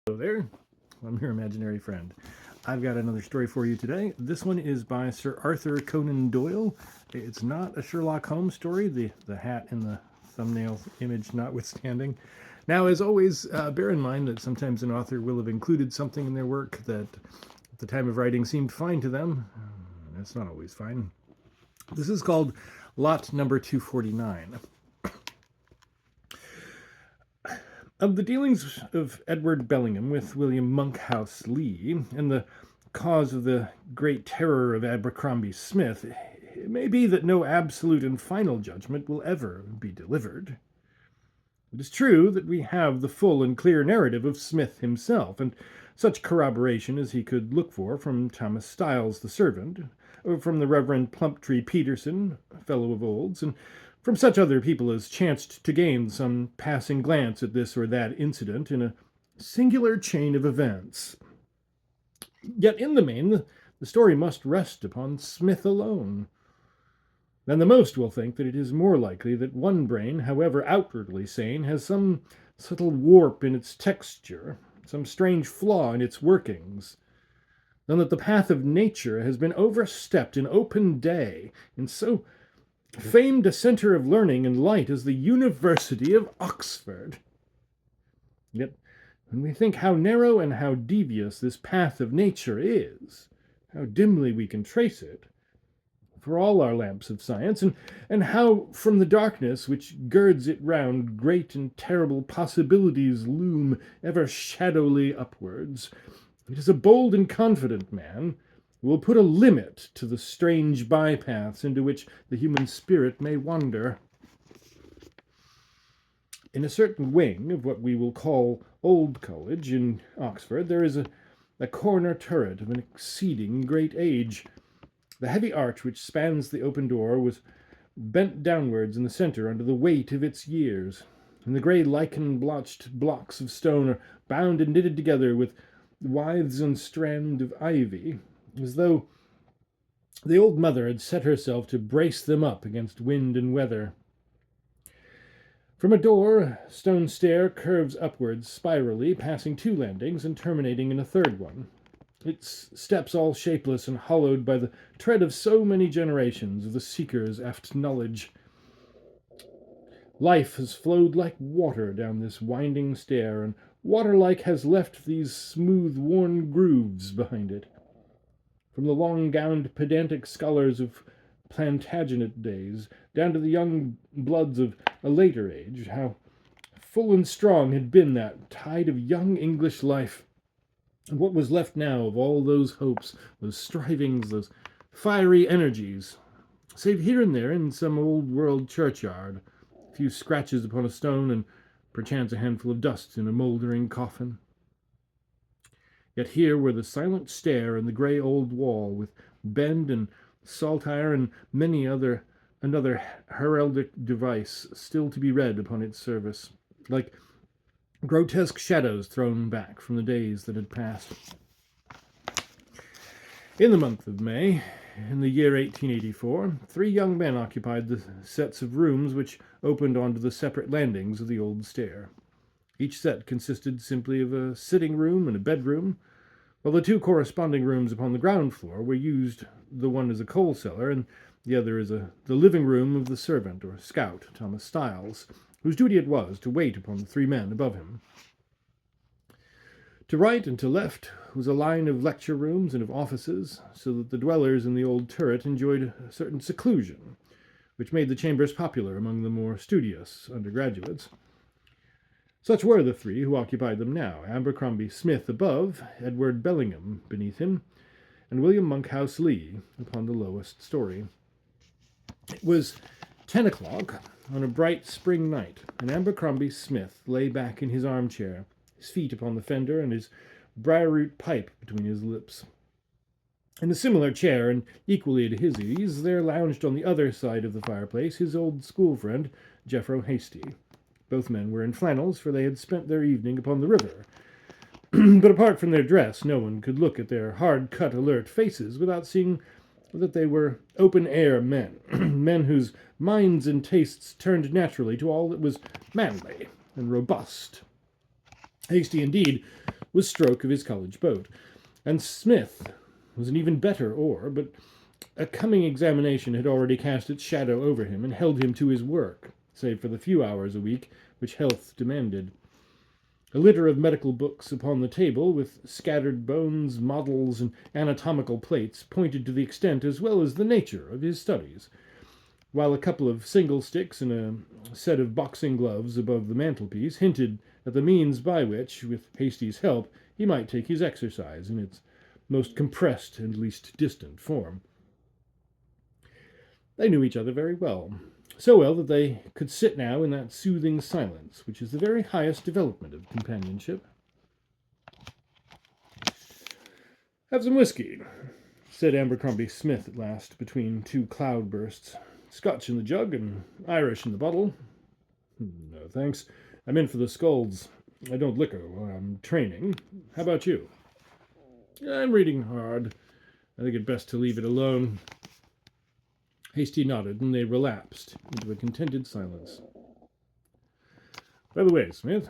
Hello there, I'm your imaginary friend. I've got another story for you today. This one is by Sir Arthur Conan Doyle. It's not a Sherlock Holmes story, the hat in the thumbnail image notwithstanding. Now, as always, bear in mind that sometimes an author will have included something in their work that at the time of writing seemed fine to them. It's not always fine. This is called Lot Number 249. Of the dealings of Edward Bellingham with William Monkhouse Lee, and the cause of the great terror of Abercrombie Smith, it may be that no absolute and final judgment will ever be delivered. It is true that we have the full and clear narrative of Smith himself, and such corroboration as he could look for from Thomas Styles the servant, or from the Reverend Plumptree Peterson, fellow of Olds, and from such other people as chanced to gain some passing glance at this or that incident in a singular chain of events. Yet in the main, the story must rest upon Smith alone. Then the most will think that it is more likely that one brain, however outwardly sane, has some subtle warp in its texture, some strange flaw in its workings, than that the path of nature has been overstepped in open day in so famed a centre of learning and light as the University of Oxford. Yet, when we think how narrow and how devious this path of nature is, how dimly we can trace it, for all our lamps of science, and how from the darkness which girds it round great and terrible possibilities loom ever shadowly upwards, it is a bold and confident man will put a limit to the strange bypaths into which the human spirit may wander. In a certain wing of what we will call Old College in Oxford, there is a corner turret of an exceeding great age. The heavy arch which spans the open door was bent downwards in the centre under the weight of its years, and the grey lichen-blotched blocks of stone are bound and knitted together with withes and strand of ivy, as though the old mother had set herself to brace them up against wind and weather. From a door, a stone stair curves upwards spirally, passing two landings and terminating in a third one, its steps all shapeless and hollowed by the tread of so many generations of the seekers after knowledge. Life has flowed like water down this winding stair, and water-like has left these smooth, worn grooves behind it. From the long-gowned pedantic scholars of Plantagenet days, down to the young bloods of a later age, how full and strong had been that tide of young English life, and what was left now of all those hopes, those strivings, those fiery energies, save here and there in some old-world churchyard, a few scratches upon a stone, and perchance a handful of dust in a mouldering coffin. Yet here were the silent stair and the grey old wall, with bend and saltire and many another heraldic device still to be read upon its surface, like grotesque shadows thrown back from the days that had passed. In the month of May, in the year 1884, 3 young men occupied the sets of rooms which opened onto the separate landings of the old stair. Each set consisted simply of a sitting room and a bedroom, while the 2 corresponding rooms upon the ground floor were used, the one as a coal cellar and the other as the living room of the servant or scout, Thomas Styles, whose duty it was to wait upon the 3 men above him. To right and to left was a line of lecture rooms and of offices, so that the dwellers in the old turret enjoyed a certain seclusion, which made the chambers popular among the more studious undergraduates. Such were the 3 who occupied them now: Abercrombie Smith above, Edward Bellingham beneath him, and William Monkhouse Lee upon the lowest story. It was 10 o'clock on a bright spring night, and Abercrombie Smith lay back in his armchair, his feet upon the fender and his briar-root pipe between his lips. In a similar chair, and equally at his ease, there lounged on the other side of the fireplace his old school friend, Jeffro Hasty. Both men were in flannels, for they had spent their evening upon the river. But apart from their dress, no one could look at their hard-cut, alert faces without seeing that they were open-air men, men whose minds and tastes turned naturally to all that was manly and robust. Hasty, indeed, was stroke of his college boat, and Smith was an even better oar, but a coming examination had already cast its shadow over him and held him to his work, save for the few hours a week which health demanded. A litter of medical books upon the table, with scattered bones, models, and anatomical plates, pointed to the extent as well as the nature of his studies, while a couple of single sticks and a set of boxing gloves above the mantelpiece hinted at the means by which, with Hasty's help, he might take his exercise in its most compressed and least distant form. They knew each other very well, so well that they could sit now in that soothing silence, which is the very highest development of companionship. "Have some whiskey," said Abercrombie Smith at last, between two cloudbursts. "Scotch in the jug and Irish in the bottle." "No, thanks. I'm in for the scolds. I don't liquor while I'm training. How about you?" "I'm reading hard. I think it best to leave it alone." Hasty nodded, and they relapsed into a contented silence. "By the way, Smith,"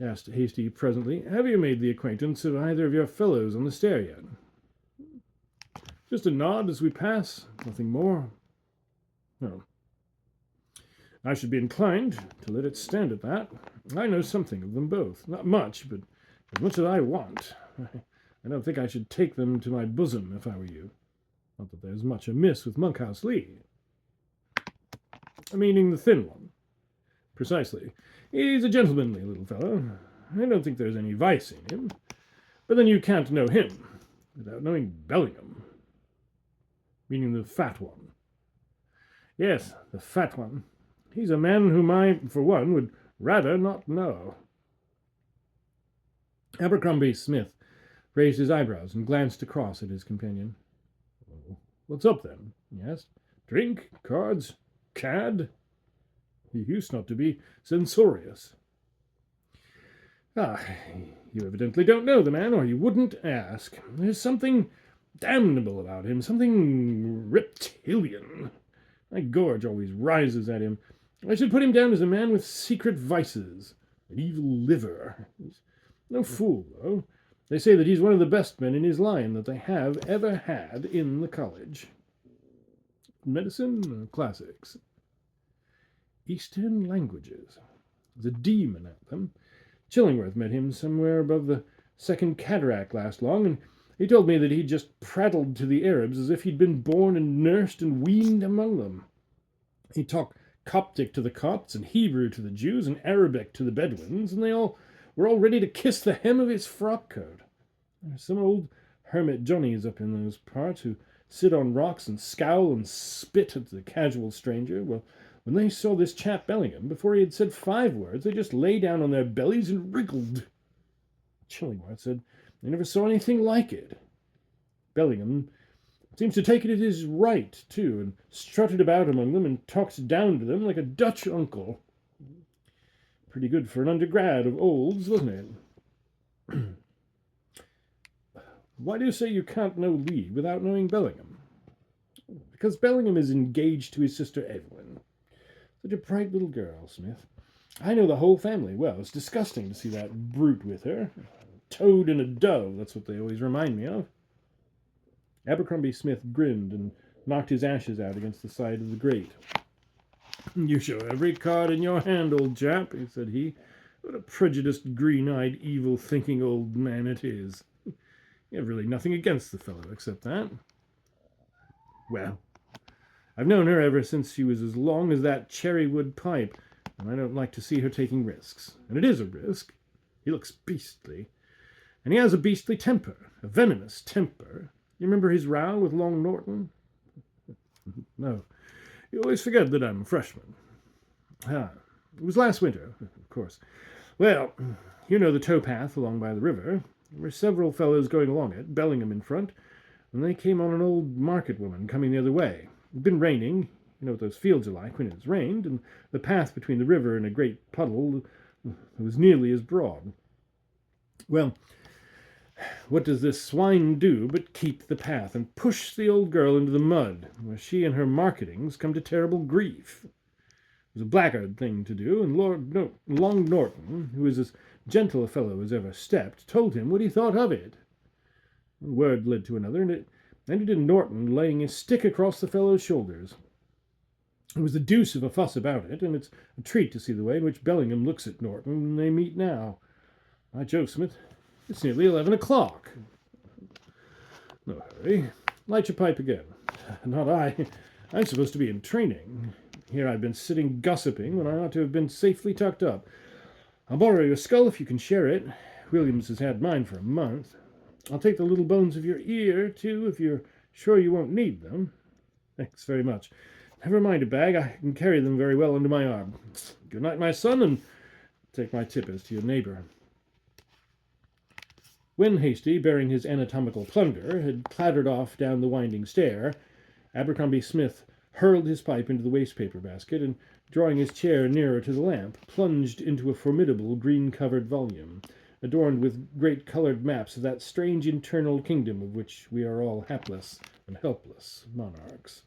asked Hasty presently, "have you made the acquaintance of either of your fellows on the stair yet?" "Just a nod as we pass, nothing more." "No. I should be inclined to let it stand at that. I know something of them both. Not much, but as much as I want. I don't think I should take them to my bosom if I were you. Not that there's much amiss with Monkhouse Lee." "Meaning the thin one?" "Precisely. He's a gentlemanly little fellow. I don't think there's any vice in him. But then you can't know him without knowing Bellingham." "Meaning the fat one?" "Yes, the fat one. He's a man whom I, for one, would rather not know." Abercrombie Smith raised his eyebrows and glanced across at his companion. "What's up, then?" he asked. "Drink? Cards? Cad?" He used not to be censorious. "Ah, you evidently don't know the man, or you wouldn't ask. There's something damnable about him, something reptilian. My gorge always rises at him. I should put him down as a man with secret vices, an evil liver. He's no fool, though. They say that he's one of the best men in his line that they have ever had in the college." "Medicine or classics?" "Eastern languages. There's a demon at them. Chillingworth met him somewhere above the Second Cataract last long, and he told me that he'd just prattled to the Arabs as if he'd been born and nursed and weaned among them. He talked Coptic to the Copts, and Hebrew to the Jews, and Arabic to the Bedouins, and they all were all ready to kiss the hem of his frock coat. There's some old hermit Johnnies up in those parts who sit on rocks and scowl and spit at the casual stranger. Well, when they saw this chap Bellingham, before he had said 5 words, they just lay down on their bellies and wriggled. Chillingworth said they never saw anything like it. Bellingham seems to take it as his right, too, and strutted about among them and talked down to them like a Dutch uncle. Pretty good for an undergrad of Olds, wasn't it?" "Why do you say you can't know Lee without knowing Bellingham?" "Because Bellingham is engaged to his sister Evelyn. Such a bright little girl, Smith. I know the whole family well. It's disgusting to see that brute with her. A toad and a dove, that's what they always remind me of." Abercrombie Smith grinned and knocked his ashes out against the side of the grate. "You show every card in your hand, old chap," said he. "What a prejudiced, green-eyed, evil-thinking old man it is. You have really nothing against the fellow except that." "Well, I've known her ever since she was as long as that cherry-wood pipe, and I don't like to see her taking risks. And it is a risk. He looks beastly. And he has a beastly temper, a venomous temper. You remember his row with Long Norton?" "No. You always forget that I'm a freshman." "Ah, it was last winter, of course. Well, you know the towpath along by the river. There were several fellows going along it, Bellingham in front, and they came on an old market woman coming the other way. It'd been raining. You know what those fields are like when it's rained, and the path between the river and a great puddle was nearly as broad. Well, what does this swine do but keep the path and push the old girl into the mud, where she and her marketings come to terrible grief. was a blackguard thing to do, and Long Norton, who was as gentle a fellow as ever stepped, told him what he thought of it. One word led to another, and it ended in Norton laying his stick across the fellow's shoulders. There was the deuce of a fuss about it, and it's a treat to see the way in which Bellingham looks at Norton when they meet now. By Jove, Smith, it's nearly 11 o'clock. No hurry. Light your pipe again. Not I. I'm supposed to be in training. Here I've been sitting gossiping when I ought to have been safely tucked up. I'll borrow your skull if you can share it. Williams has had mine for a month. I'll take the little bones of your ear, too, if you're sure you won't need them. Thanks very much. Never mind a bag. I can carry them very well under my arm. Good night, my son, and take my tip as to your neighbor. When Hasty, bearing his anatomical plunder, had clattered off down the winding stair, Abercrombie Smith hurled his pipe into the waste-paper basket and, drawing his chair nearer to the lamp, plunged into a formidable green-covered volume, adorned with great coloured maps of that strange internal kingdom of which we are all hapless and helpless monarchs.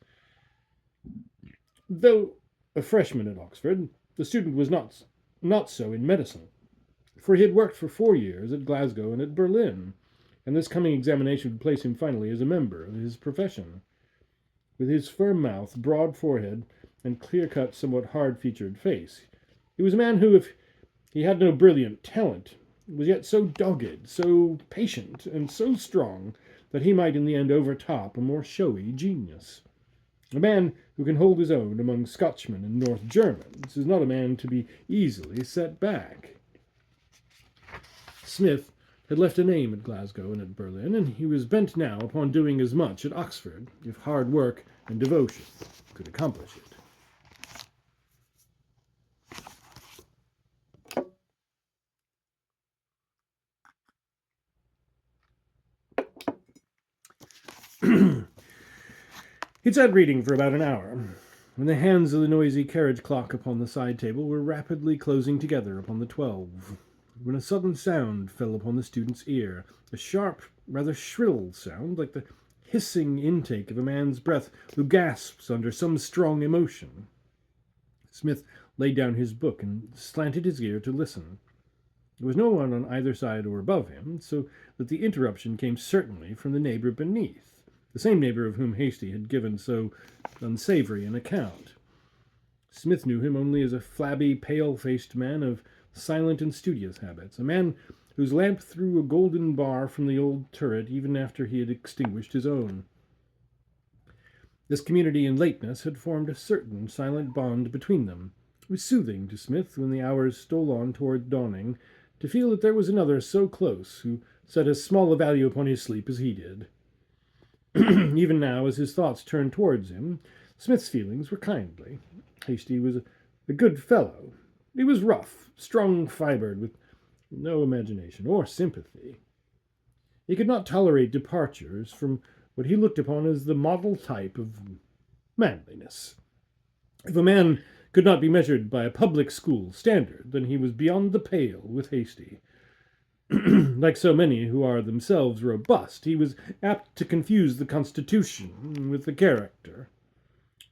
Though a freshman at Oxford, the student was not so in medicine, for he had worked for 4 years at Glasgow and at Berlin, and this coming examination would place him finally as a member of his profession. With his firm mouth, broad forehead, and clear-cut, somewhat hard-featured face, he was a man who, if he had no brilliant talent, was yet so dogged, so patient, and so strong that he might in the end overtop a more showy genius. A man who can hold his own among Scotchmen and North Germans is not a man to be easily set back. Smith had left a name at Glasgow and at Berlin, and he was bent now upon doing as much at Oxford, if hard work and devotion could accomplish it. He'd sat reading for about an hour, when the hands of the noisy carriage clock upon the side table were rapidly closing together upon the 12, when a sudden sound fell upon the student's ear, a sharp, rather shrill sound, like the hissing intake of a man's breath who gasps under some strong emotion. Smith laid down his book and slanted his ear to listen. There was no one on either side or above him, so that the interruption came certainly from the neighbor beneath, the same neighbor of whom Hasty had given so unsavory an account. Smith knew him only as a flabby, pale-faced man of silent and studious habits, a man whose lamp threw a golden bar from the old turret even after he had extinguished his own. This community in lateness had formed a certain silent bond between them. It was soothing to Smith when the hours stole on toward dawning to feel that there was another so close who set as small a value upon his sleep as he did. Even now, as his thoughts turned towards him, Smith's feelings were kindly. Hasty was a good fellow. He was rough, strong-fibred, with no imagination or sympathy. He could not tolerate departures from what he looked upon as the model type of manliness. If a man could not be measured by a public school standard, then he was beyond the pale with Hasty. Like so many who are themselves robust, he was apt to confuse the constitution with the character,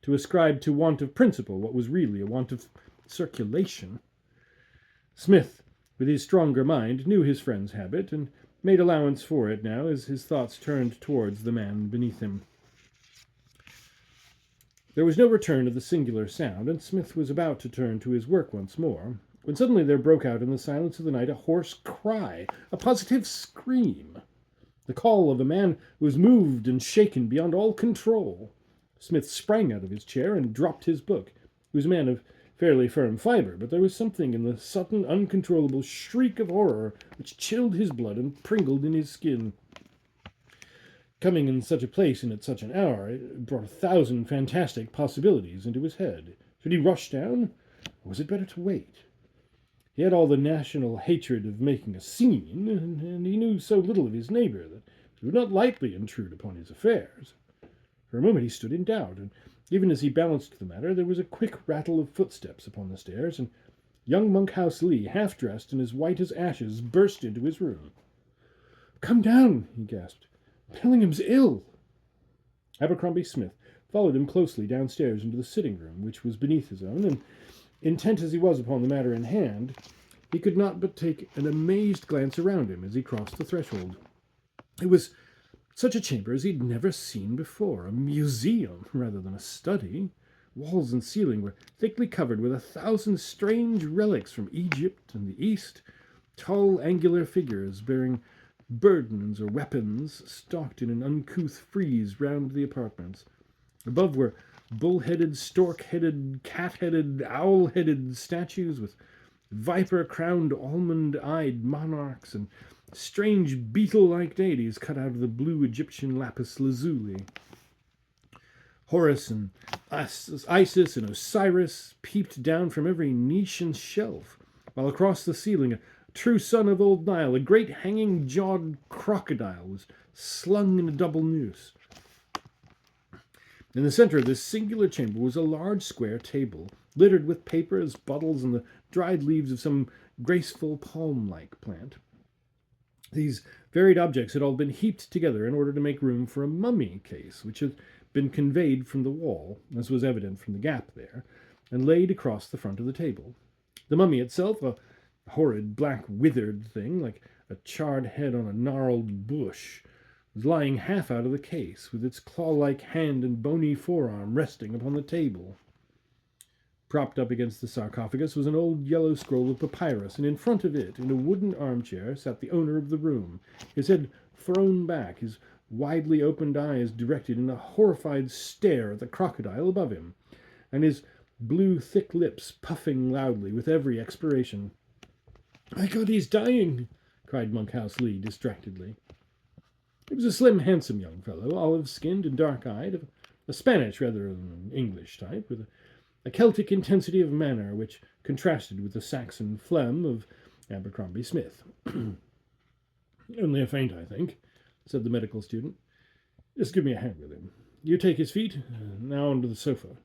to ascribe to want of principle what was really a want of circulation. Smith, with his stronger mind, knew his friend's habit, and made allowance for it now as his thoughts turned towards the man beneath him. There was no return of the singular sound, and Smith was about to turn to his work once more, when suddenly there broke out in the silence of the night a hoarse cry, a positive scream, the call of a man who was moved and shaken beyond all control. Smith sprang out of his chair and dropped his book. He was a man of fairly firm fibre, but there was something in the sudden, uncontrollable shriek of horror which chilled his blood and pringled in his skin. Coming in such a place and at such an hour, it brought 1,000 fantastic possibilities into his head. Should he rush down, or was it better to wait? He had all the national hatred of making a scene, and he knew so little of his neighbour that he would not lightly intrude upon his affairs. For a moment he stood in doubt, and even as he balanced the matter, there was a quick rattle of footsteps upon the stairs, and young Monkhouse Lee, half-dressed and as white as ashes, burst into his room. "Come down," he gasped. "Bellingham's ill." Abercrombie Smith followed him closely downstairs into the sitting-room, which was beneath his own, and Intent as he was upon the matter in hand, he could not but take an amazed glance around him as he crossed the threshold. It was such a chamber as he'd never seen before, a museum rather than a study. Walls and ceiling were thickly covered with 1,000 strange relics from Egypt and the East, tall angular figures bearing burdens or weapons stalked in an uncouth frieze round the apartments. Above were bull-headed, stork-headed, cat-headed, owl-headed statues with viper-crowned, almond-eyed monarchs and strange beetle-like deities cut out of the blue Egyptian lapis lazuli. Horus and Isis and Osiris peeped down from every niche and shelf, while across the ceiling a true son of old Nile, a great hanging-jawed crocodile, was slung in a double noose. In the center of this singular chamber was a large square table, littered with papers, bottles, and the dried leaves of some graceful palm-like plant. These varied objects had all been heaped together in order to make room for a mummy case, which had been conveyed from the wall, as was evident from the gap there, and laid across the front of the table. The mummy itself, a horrid, black, withered thing, like a charred head on a gnarled bush, was lying half out of the case, with its claw-like hand and bony forearm resting upon the table. Propped up against the sarcophagus was an old yellow scroll of papyrus, and in front of it, in a wooden armchair, sat the owner of the room, his head thrown back, his widely opened eyes directed in a horrified stare at the crocodile above him, and his blue, thick lips puffing loudly with every expiration. "My God, he's dying!" cried Monkhouse Lee distractedly. He was a slim, handsome young fellow, olive-skinned and dark-eyed, a Spanish rather than an English type, with a Celtic intensity of manner which contrasted with the Saxon phlegm of Abercrombie Smith. "Only a faint, I think," said the medical student. "Just give me a hand with him. You take his feet, now onto the sofa.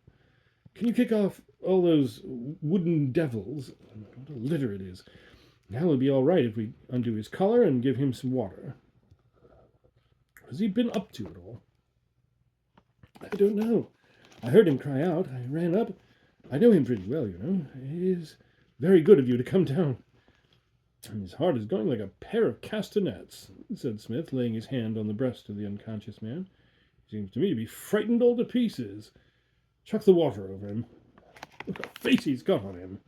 Can you kick off all those wooden devils? What a litter it is. Now he'll be all right if we undo his collar and give him some water. Has he been up to it all?" "I don't know. I heard him cry out. I ran up. I know him pretty well, you know. It is very good of you to come down." "His heart is going like a pair of castanets," said Smith, laying his hand on the breast of the unconscious man. "He seems to me to be frightened all to pieces. Chuck the water over him. Look what a face he's got on him."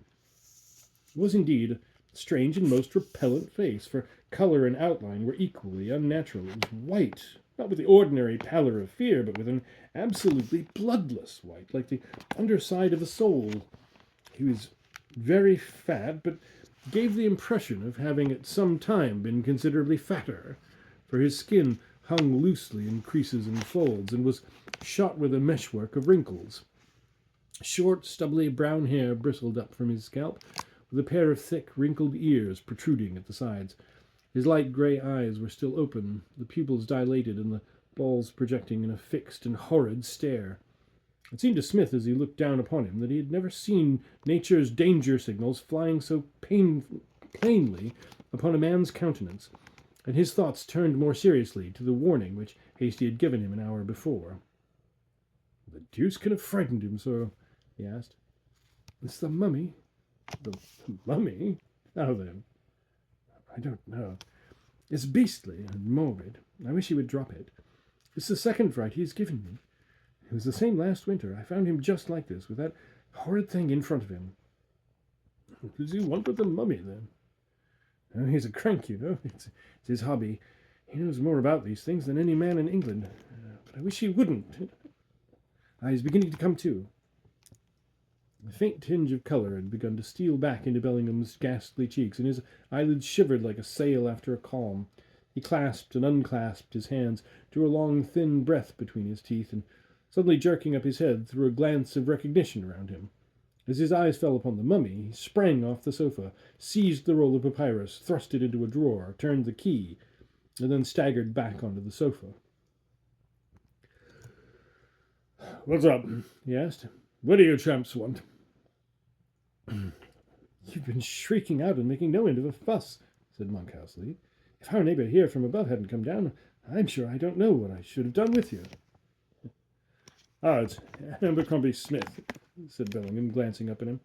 It was indeed a strange and most repellent face, for color and outline were equally unnatural. It was white, not with the ordinary pallor of fear, but with an absolutely bloodless white, like the underside of a sole. He was very fat, but gave the impression of having at some time been considerably fatter, for his skin hung loosely in creases and folds, and was shot with a meshwork of wrinkles. Short, stubbly brown hair bristled up from his scalp, with a pair of thick, wrinkled ears protruding at the sides. His light grey eyes were still open, the pupils dilated and the balls projecting in a fixed and horrid stare. It seemed to Smith as he looked down upon him that he had never seen nature's danger signals flying so plainly upon a man's countenance, and his thoughts turned more seriously to the warning which Hasty had given him an hour before. "The deuce can have frightened him so?" he asked. "It's the mummy." "The mummy? How then?" "I don't know. It's beastly and morbid. I wish he would drop it. It's the second fright he's given me. It was the same last winter. I found him just like this, with that horrid thing in front of him." "What does he want with the mummy, then?" "Oh, he's a crank, you know. It's his hobby. He knows more about these things than any man in England. But I wish he wouldn't. He's beginning to come to." A faint tinge of colour had begun to steal back into Bellingham's ghastly cheeks, and his eyelids shivered like a sail after a calm. He clasped and unclasped his hands, drew a long, thin breath between his teeth, and suddenly jerking up his head, threw a glance of recognition around him. As his eyes fell upon the mummy, he sprang off the sofa, seized the roll of papyrus, thrust it into a drawer, turned the key, and then staggered back onto the sofa. "What's up?" he asked. "What do you tramps want?" "You've been shrieking out and making no end of a fuss," said Monkhouse Lee. "If our neighbour here from above hadn't come down, I'm sure I don't know what I should have done with you." "Ah, it's Abercrombie Smith," said Bellingham, glancing up at him.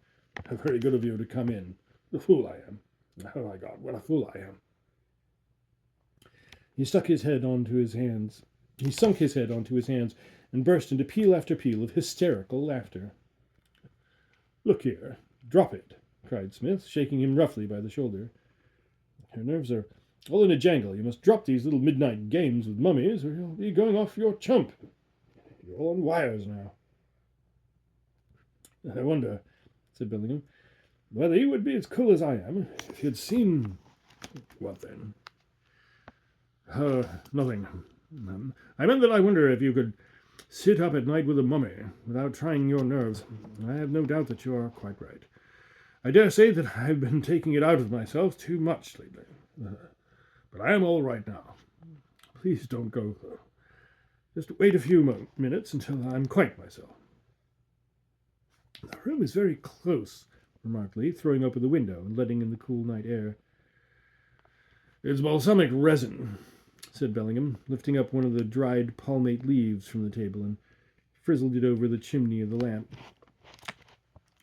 Very good of you to come in. The fool I am. Oh my God, what a fool I am. He sunk his head onto his hands and burst into peal after peal of hysterical laughter. Look here, drop it, cried Smith, shaking him roughly by the shoulder. Your nerves are all in a jangle. You must drop these little midnight games with mummies, or you'll be going off your chump. You're all on wires now. I wonder, said Bellingham, whether you would be as cool as I am if you'd seen... What then? Nothing. I meant that I wonder if you could sit up at night with a mummy without trying your nerves. I have no doubt that you are quite right. I dare say that I've been taking it out of myself too much lately. But I am all right now. Please don't go, though. Just wait a few minutes until I'm quite myself. The room is very close, remarked Lee, throwing open the window and letting in the cool night air. It's balsamic resin, said Bellingham, lifting up one of the dried palmate leaves from the table and frizzled it over the chimney of the lamp.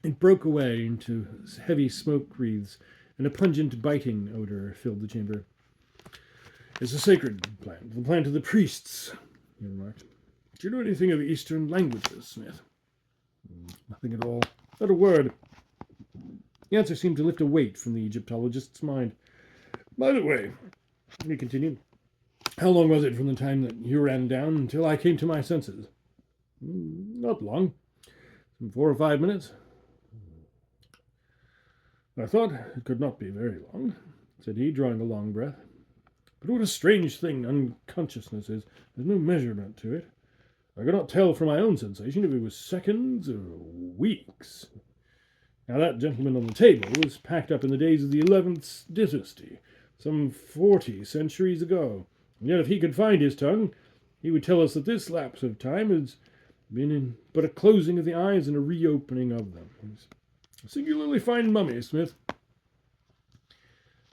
It broke away into heavy smoke wreaths, and a pungent biting odor filled the chamber. It's a sacred plant, the plant of the priests, he remarked. Do you know anything of Eastern languages, Smith? Nothing at all. Not a word. The answer seemed to lift a weight from the Egyptologist's mind. By the way, he continued, how long was it from the time that you ran down until I came to my senses? Not long. Some 4 or 5 minutes. I thought it could not be very long, said he, drawing a long breath. But what a strange thing unconsciousness is. There's no measurement to it. I could not tell from my own sensation if it was seconds or weeks. Now that gentleman on the table was packed up in the days of the 11th dynasty, some 40 centuries ago. And yet if he could find his tongue, he would tell us that this lapse of time has been but a closing of the eyes and a reopening of them. It's a singularly fine mummy, Smith.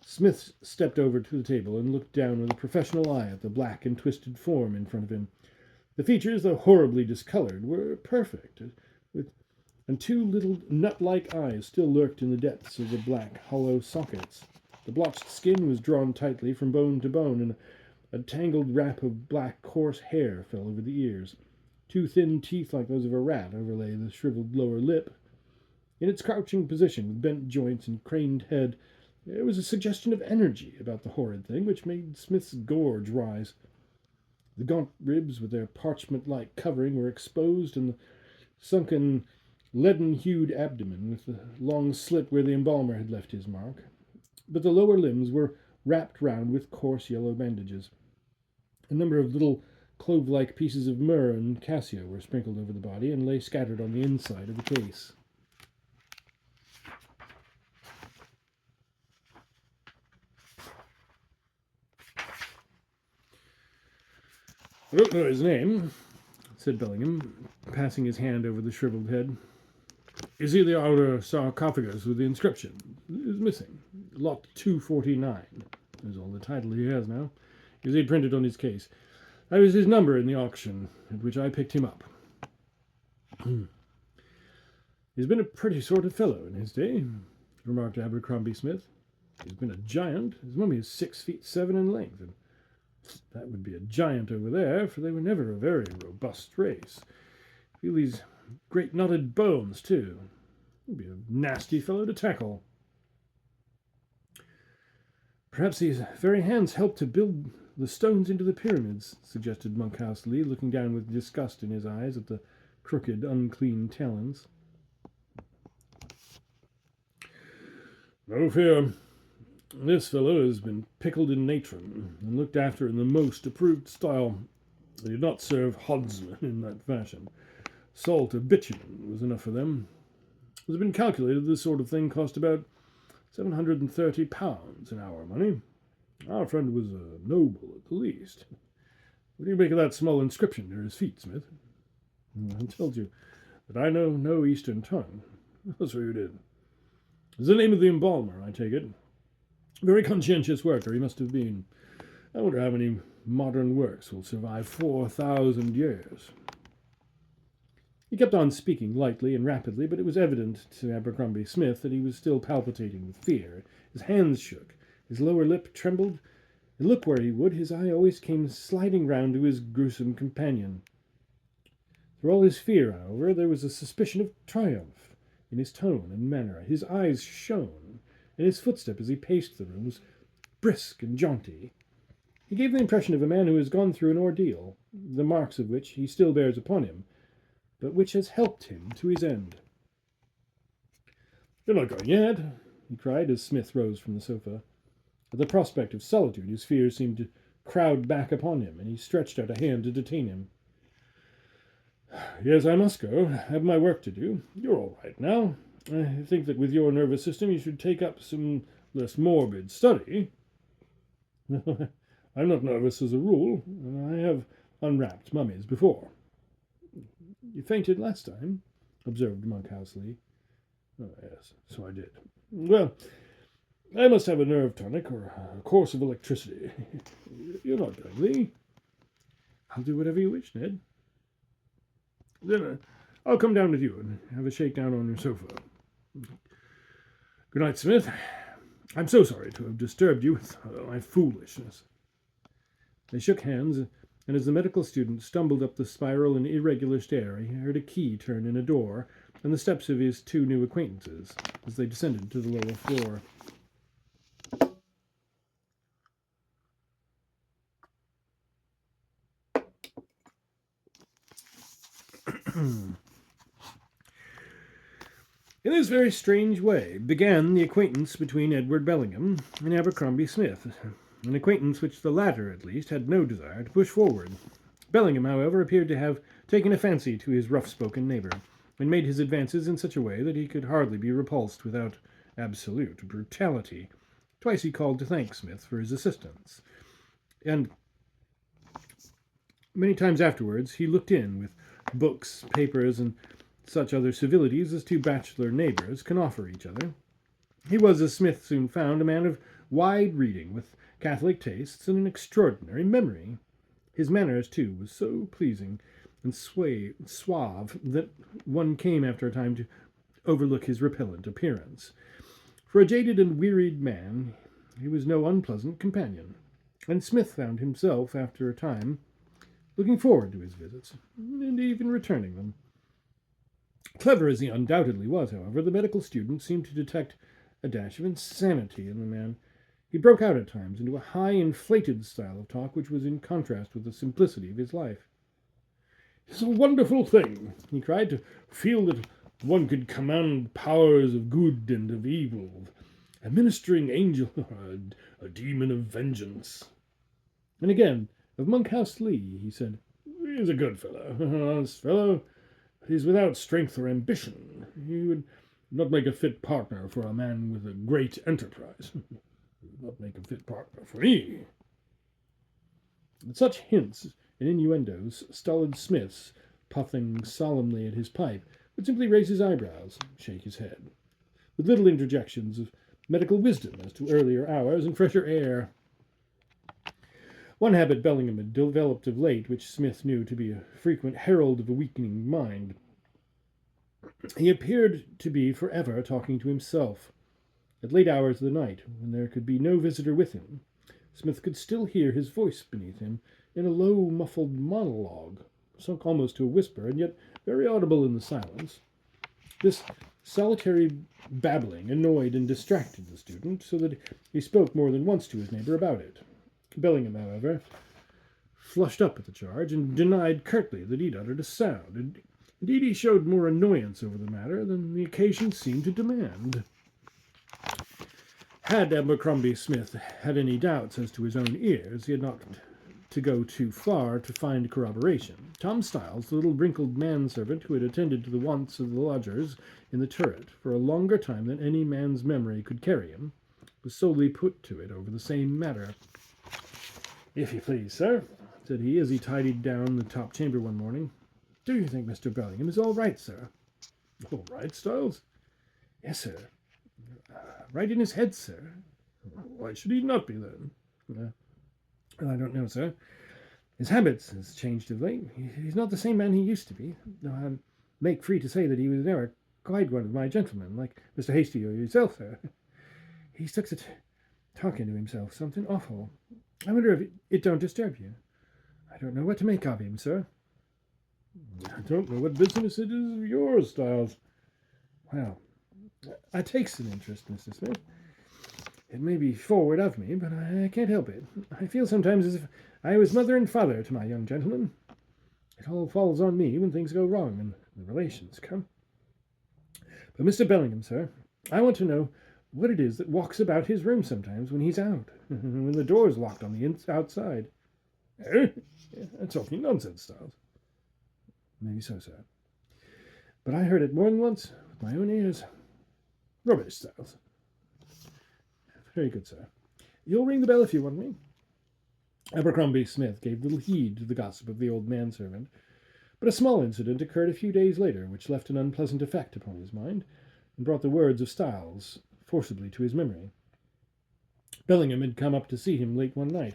Smith stepped over to the table and looked down with a professional eye at the black and twisted form in front of him. The features, though horribly discolored, were perfect, and 2 little nut-like eyes still lurked in the depths of the black, hollow sockets. The blotched skin was drawn tightly from bone to bone, and a tangled wrap of black, coarse hair fell over the ears. 2 thin teeth like those of a rat overlay the shriveled lower lip. In its crouching position, with bent joints and craned head, there was a suggestion of energy about the horrid thing which made Smith's gorge rise. The gaunt ribs with their parchment-like covering were exposed, and the sunken, leaden-hued abdomen with the long slit where the embalmer had left his mark. But the lower limbs were wrapped round with coarse yellow bandages. A number of little clove-like pieces of myrrh and cassia were sprinkled over the body and lay scattered on the inside of the case. I don't know his name, said Bellingham, passing his hand over the shriveled head. You see the outer sarcophagus with the inscription? It is missing. Lot 249 is all the title he has now. You see it printed on his case. That was his number in the auction at which I picked him up. He's been a pretty sort of fellow in his day, remarked Abercrombie Smith. He's been a giant. His mummy is 6'7" in length, and that would be a giant over there, for they were never a very robust race. Feel these great knotted bones, too. He'd be a nasty fellow to tackle. Perhaps these very hands helped to build the stones into the pyramids, suggested Monkhouse Lee, looking down with disgust in his eyes at the crooked, unclean talons. No fear. This fellow has been pickled in natron and looked after in the most approved style. They did not serve hodsmen in that fashion. Salt or bitumen was enough for them. It has been calculated this sort of thing cost about £730 in our money. Our friend was a noble at the least. What do you make of that small inscription near his feet, Smith? I told you that I know no Eastern tongue. So you did. It's the name of the embalmer, I take it. Very conscientious worker he must have been. I wonder how many modern works will survive 4,000 years. He kept on speaking lightly and rapidly, but it was evident to Abercrombie Smith that he was still palpitating with fear. His hands shook, his lower lip trembled, and look where he would, his eye always came sliding round to his gruesome companion. Through all his fear, however, there was a suspicion of triumph in his tone and manner. His eyes shone, and his footstep as he paced the room was brisk and jaunty. He gave the impression of a man who has gone through an ordeal, the marks of which he still bears upon him, but which has helped him to his end. "You're not going yet," he cried as Smith rose from the sofa. At the prospect of solitude, his fears seemed to crowd back upon him, and he stretched out a hand to detain him. "Yes, I must go. I have my work to do. You're all right now. I think that with your nervous system you should take up some less morbid study." "I'm not nervous as a rule. I have unwrapped mummies before." "You fainted last time," observed Monkhouse Lee. "Oh, yes, so I did. Well, I must have a nerve tonic or a course of electricity. You're not going, Lee?" "I'll do whatever you wish, Ned." "Then I'll come down with you and have a shakedown on your sofa. Good night, Smith. I'm so sorry to have disturbed you with my foolishness." They shook hands, and as the medical student stumbled up the spiral and irregular stair, he heard a key turn in a door and the steps of his two new acquaintances as they descended to the lower floor. In this very strange way began the acquaintance between Edward Bellingham and Abercrombie Smith, an acquaintance which the latter, at least, had no desire to push forward. Bellingham, however, appeared to have taken a fancy to his rough-spoken neighbour, and made his advances in such a way that he could hardly be repulsed without absolute brutality. Twice he called to thank Smith for his assistance, and many times afterwards he looked in with books, papers, and such other civilities as two bachelor neighbours can offer each other. He was, as Smith soon found, a man of wide reading, with catholic tastes and an extraordinary memory. His manners, too, was so pleasing and suave that one came after a time to overlook his repellent appearance. For a jaded and wearied man, he was no unpleasant companion, and Smith found himself, after a time, looking forward to his visits, and even returning them. Clever as he undoubtedly was, however, the medical student seemed to detect a dash of insanity in the man. He broke out at times into a high, inflated style of talk which was in contrast with the simplicity of his life. "It's a wonderful thing," he cried, "to feel that one could command powers of good and of evil, a ministering angel or a demon of vengeance." And again, of Monkhouse Lee, he said, "He's a good fellow, an honest fellow. He's without strength or ambition. He would not make a fit partner for a man with a great enterprise. He would not make a fit partner for me." At such hints and innuendos, stolid Smith, puffing solemnly at his pipe, would simply raise his eyebrows, shake his head, with little interjections of medical wisdom as to earlier hours and fresher air. One habit Bellingham had developed of late, which Smith knew to be a frequent herald of a weakening mind. He appeared to be for ever talking to himself. At late hours of the night, when there could be no visitor with him, Smith could still hear his voice beneath him in a low, muffled monologue, sunk almost to a whisper, and yet very audible in the silence. This solitary babbling annoyed and distracted the student, so that he spoke more than once to his neighbour about it. Bellingham, however, flushed up at the charge, and denied curtly that he'd uttered a sound. Indeed, he showed more annoyance over the matter than the occasion seemed to demand. Had Abercrombie Smith had any doubts as to his own ears, he had not to go too far to find corroboration. Tom Styles, the little wrinkled manservant who had attended to the wants of the lodgers in the turret for a longer time than any man's memory could carry him, was solely put to it over the same matter. "If you please, sir," said he, as he tidied down the top chamber one morning, "do you think Mr. Bellingham is all right, sir?" "All right, Styles?" "Yes, sir. Right in his head, sir." "Why should he not be, then?" "I don't know, sir. His habits has changed of late. He's not the same man he used to be. make free to say that he was never quite one of my gentlemen, like Mr. Hasty or yourself, sir. He sticks to talking to himself, something awful. I wonder if it don't disturb you. I don't know what to make of him, sir. I don't know what business it is of yours, Styles. Well, I takes an interest, Mr. Smith. It may be forward of me, but I can't help it. I feel sometimes as if I was mother and father to my young gentleman. It all falls on me when things go wrong and the relations come. But Mr. Bellingham, sir, I want to know what it is that walks about his room sometimes when he's out, when the door's locked on the outside. Eh? Yeah, talking nonsense, Styles. Maybe so, sir. But I heard it more than once with my own ears. Rubbish, Styles. Very good, sir. You'll ring the bell if you want me. Abercrombie Smith gave little heed to the gossip of the old manservant, but a small incident occurred a few days later which left an unpleasant effect upon his mind, and brought the words of Styles forcibly to his memory. Bellingham had come up to see him late one night,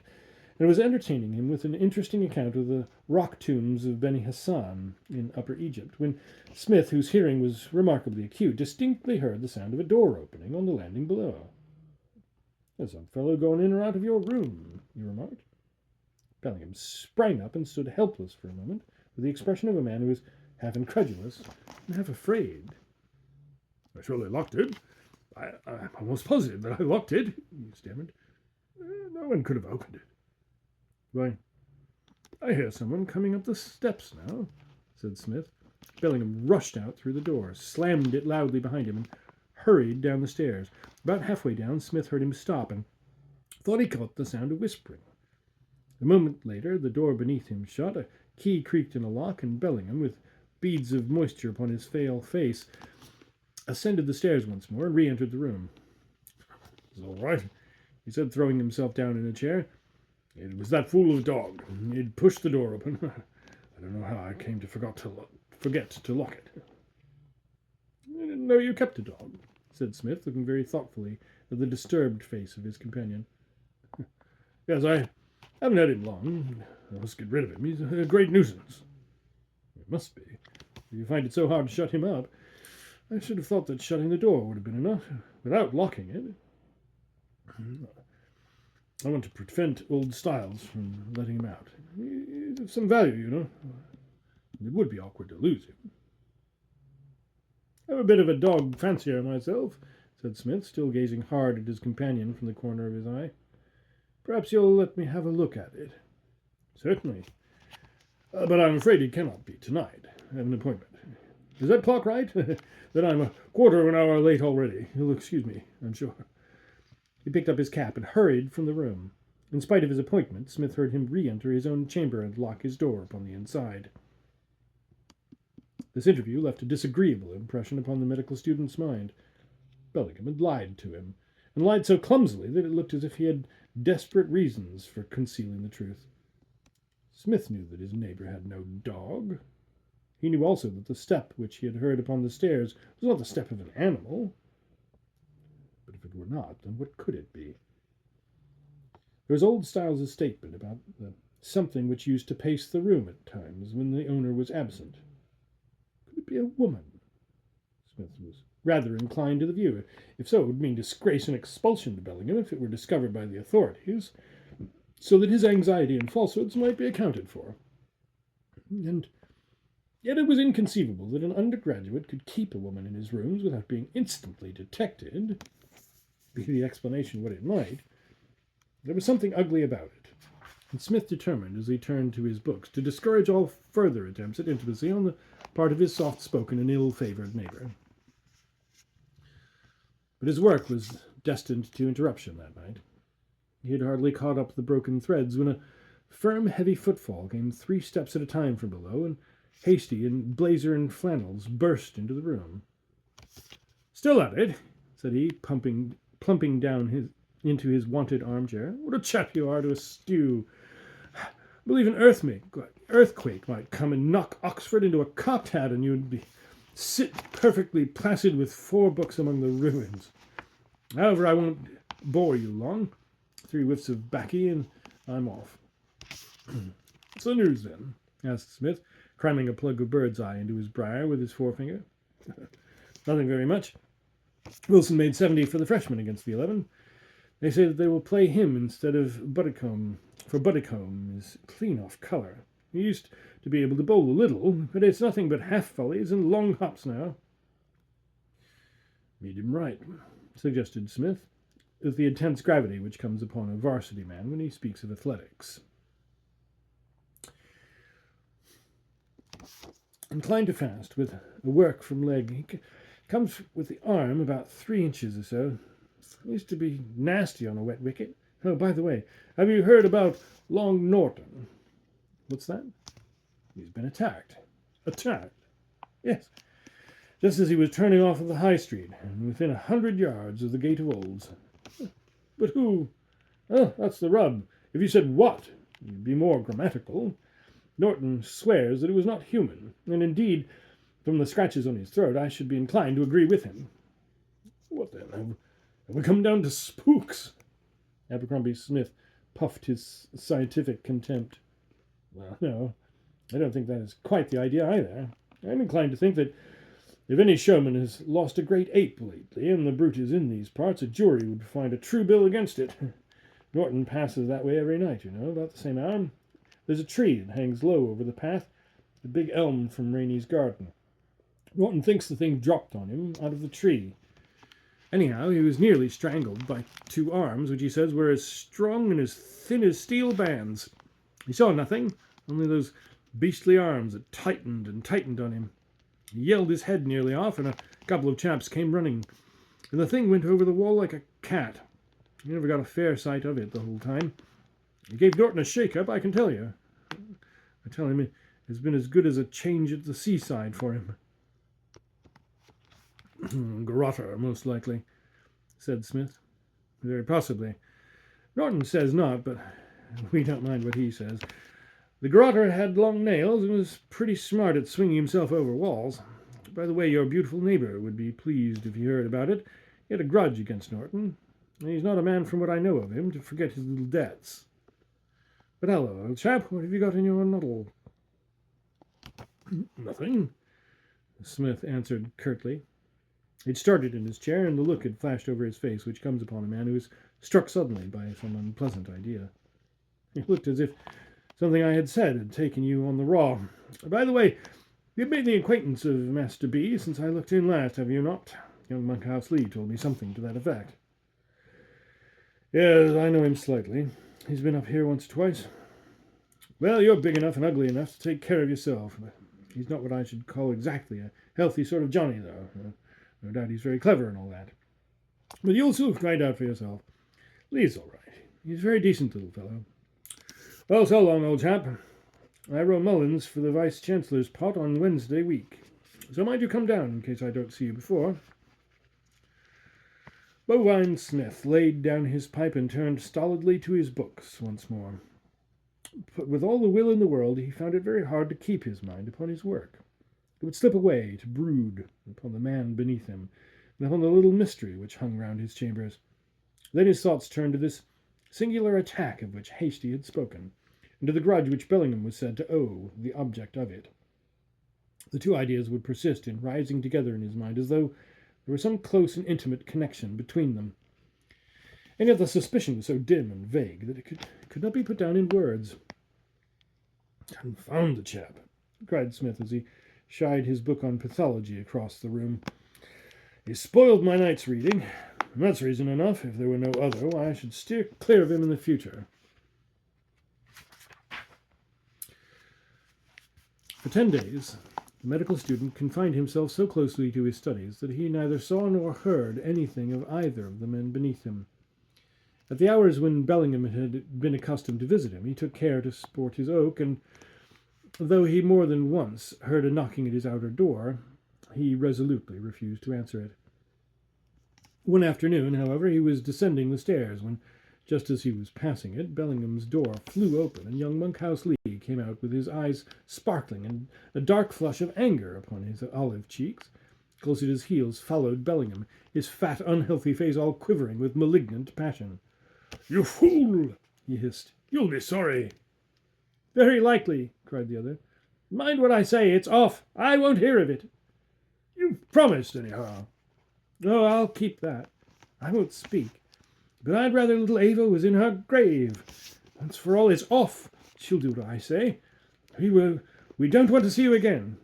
and was entertaining him with an interesting account of the rock tombs of Beni Hassan in Upper Egypt, when Smith, whose hearing was remarkably acute, distinctly heard the sound of a door opening on the landing below. "There's some fellow going in or out of your room," he remarked. Bellingham sprang up and stood helpless for a moment, with the expression of a man who was half incredulous and half afraid. "I surely locked it. I'm almost positive that I locked it," he stammered. "No one could have opened it." "Why, I hear someone coming up the steps now," said Smith. Bellingham rushed out through the door, slammed it loudly behind him, and hurried down the stairs. About halfway down, Smith heard him stop and thought he caught the sound of whispering. A moment later, the door beneath him shut, a key creaked in a lock, and Bellingham, with beads of moisture upon his pale face, ascended the stairs once more and re-entered the room. "It's all right," he said, throwing himself down in a chair. "It was that fool of a dog. He'd pushed the door open. I don't know how I came to forget to lock it." "I didn't know you kept a dog," said Smith, looking very thoughtfully at the disturbed face of his companion. "Yes, I haven't had him long. I must get rid of him. He's a great nuisance." "It must be. If you find it so hard to shut him up, I should have thought that shutting the door would have been enough, without locking it. I want to prevent old Styles from letting him out. He's of some value, you know. It would be awkward to lose him." "I'm a bit of a dog fancier myself," said Smith, still gazing hard at his companion from the corner of his eye. "Perhaps you'll let me have a look at it." "Certainly. But I'm afraid it cannot be tonight. I have an appointment. Is that clock right? Then I'm a quarter of an hour late already. You'll excuse me, I'm sure." He picked up his cap and hurried from the room. In spite of his appointment, Smith heard him re-enter his own chamber and lock his door upon the inside. This interview left a disagreeable impression upon the medical student's mind. Bellingham had lied to him, and lied so clumsily that it looked as if he had desperate reasons for concealing the truth. Smith knew that his neighbour had no dog. He knew also that the step which he had heard upon the stairs was not the step of an animal. But if it were not, then what could it be? There was old Styles' statement about the something which used to pace the room at times when the owner was absent. Could it be a woman? Smith was rather inclined to the view. If so, it would mean disgrace and expulsion to Bellingham if it were discovered by the authorities, so that his anxiety and falsehoods might be accounted for. And yet it was inconceivable that an undergraduate could keep a woman in his rooms without being instantly detected. Be the explanation what it might, there was something ugly about it, and Smith determined, as he turned to his books, to discourage all further attempts at intimacy on the part of his soft-spoken and ill-favoured neighbour. But his work was destined to interruption that night. He had hardly caught up the broken threads when a firm, heavy footfall came 3 steps at a time from below, and Hasty, in blazer and flannels, burst into the room. "Still at it?" said he, plumping down into his wonted armchair. "What a chap you are to a stew! I believe an earthquake might come and knock Oxford into a cocked hat, and you'd sit perfectly placid with 4 books among the ruins. However, I won't bore you long. 3 whiffs of baccy, and I'm off." "What's the news, then?" asked Smith, cramming a plug of bird's eye into his briar with his forefinger. Nothing very much. Wilson made 70 for the freshmen against the 11. They say that they will play him instead of Buddicombe, for Buddicombe is clean off colour. He used to be able to bowl a little, but it's nothing but half volleys and long hops now. Read him right, suggested Smith, with the intense gravity which comes upon a varsity man when he speaks of athletics. Inclined to fast, with a work from leg, he comes with the arm about 3 inches or so. He used to be nasty on a wet wicket. Oh, by the way, have you heard about Long Norton? What's that? He's been attacked. Attacked? Yes. Just as he was turning off of the High Street, and within 100 yards of the Gate of Olds. But who? Oh, that's the rub. If you said what, you'd be more grammatical. Norton swears that it was not human, and indeed, from the scratches on his throat, I should be inclined to agree with him. What then? Have we come down to spooks? Abercrombie Smith puffed his scientific contempt. Well, no, I don't think that is quite the idea either. I'm inclined to think that if any showman has lost a great ape lately, and the brute is in these parts, a jury would find a true bill against it. Norton passes that way every night, about the same hour. There's a tree that hangs low over the path, the big elm from Rainey's garden. Norton thinks the thing dropped on him out of the tree. Anyhow, he was nearly strangled by 2 arms, which he says were as strong and as thin as steel bands. He saw nothing, only those beastly arms that tightened and tightened on him. He yelled his head nearly off, and a couple of chaps came running, and the thing went over the wall like a cat. He never got a fair sight of it the whole time. It gave Norton a shake-up, I can tell you. I tell him it's been as good as a change at the seaside for him. Garrotter, most likely, said Smith. Very possibly. Norton says not, but we don't mind what he says. The garrotter had long nails and was pretty smart at swinging himself over walls. By the way, your beautiful neighbour would be pleased if he heard about it. He had a grudge against Norton, and he's not a man, from what I know of him, to forget his little debts. But hello, old chap, what have you got in your noddle? Nothing, Smith answered curtly. He'd started in his chair, and the look had flashed over his face which comes upon a man who is struck suddenly by some unpleasant idea. He looked as if something I had said had taken you on the raw. By the way, you've made the acquaintance of Master B since I looked in last, have you not? Young Monkhouse Lee told me something to that effect. Yes, I know him slightly. He's been up here once or twice. Well, you're big enough and ugly enough to take care of yourself. But he's not what I should call exactly a healthy sort of Johnny, though. No doubt he's very clever and all that. But you'll soon find out for yourself. Lee's all right. He's a very decent little fellow. Well, so long, old chap. I row Mullins for the Vice-Chancellor's pot on Wednesday week. So mind you come down in case I don't see you before. Bovine Smith laid down his pipe and turned stolidly to his books once more. But with all the will in the world, he found it very hard to keep his mind upon his work. It would slip away to brood upon the man beneath him, and upon the little mystery which hung round his chambers. Then his thoughts turned to this singular attack of which Hasty had spoken, and to the grudge which Bellingham was said to owe the object of it. The 2 ideas would persist in rising together in his mind, as though there was some close and intimate connection between them. And yet the suspicion was so dim and vague that it could not be put down in words. Confound the chap, cried Smith as he shied his book on pathology across the room. He spoiled my night's reading, and that's reason enough, if there were no other, why I should steer clear of him in the future. For 10 days, the medical student confined himself so closely to his studies that he neither saw nor heard anything of either of the men beneath him. At the hours when Bellingham had been accustomed to visit him, he took care to sport his oak, and though he more than once heard a knocking at his outer door, he resolutely refused to answer it. One afternoon, however, he was descending the stairs when, just as he was passing it, Bellingham's door flew open, and young Monkhouse Lee came out with his eyes sparkling and a dark flush of anger upon his olive cheeks. Close at his heels followed Bellingham, his fat, unhealthy face all quivering with malignant passion. "You fool!" he hissed. "You'll be sorry." "Very likely," cried the other. Mind what I say, it's off. I won't hear of it. You've promised, anyhow. Oh, I'll keep that. I won't speak. But I'd rather little Ava was in her grave. Once for all, it's off. She'll do what I say. We don't want to see you again.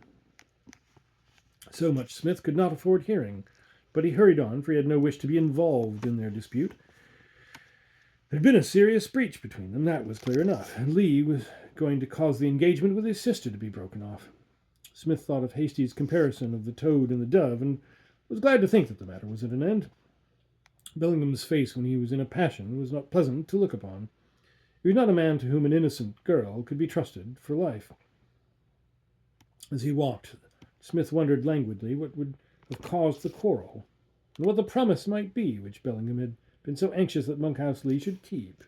So much Smith could not afford hearing, but he hurried on, for he had no wish to be involved in their dispute. There had been a serious breach between them, that was clear enough, and Lee was going to cause the engagement with his sister to be broken off. Smith thought of Hasty's comparison of the toad and the dove, and was glad to think that the matter was at an end. Bellingham's face when he was in a passion was not pleasant to look upon. He was not a man to whom an innocent girl could be trusted for life. As he walked, Smith wondered languidly what would have caused the quarrel, and what the promise might be which Bellingham had been so anxious that Monkhouse Lee should keep.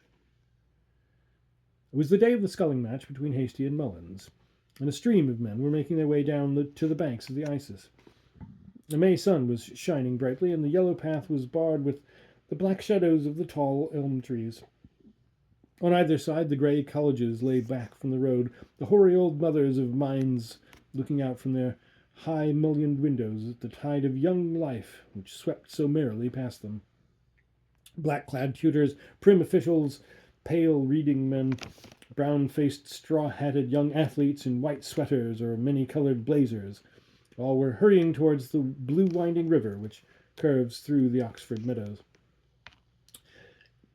It was the day of the sculling match between Hasty and Mullins, and a stream of men were making their way down to the banks of the Isis. The May sun was shining brightly, and the yellow path was barred with the black shadows of the tall elm trees. On either side, the grey colleges lay back from the road, the hoary old mothers of mines looking out from their high mullioned windows at the tide of young life which swept so merrily past them. Black-clad tutors, prim officials, pale reading men, brown-faced, straw-hatted young athletes in white sweaters or many-coloured blazers, all were hurrying towards the blue winding river which curves through the Oxford meadows.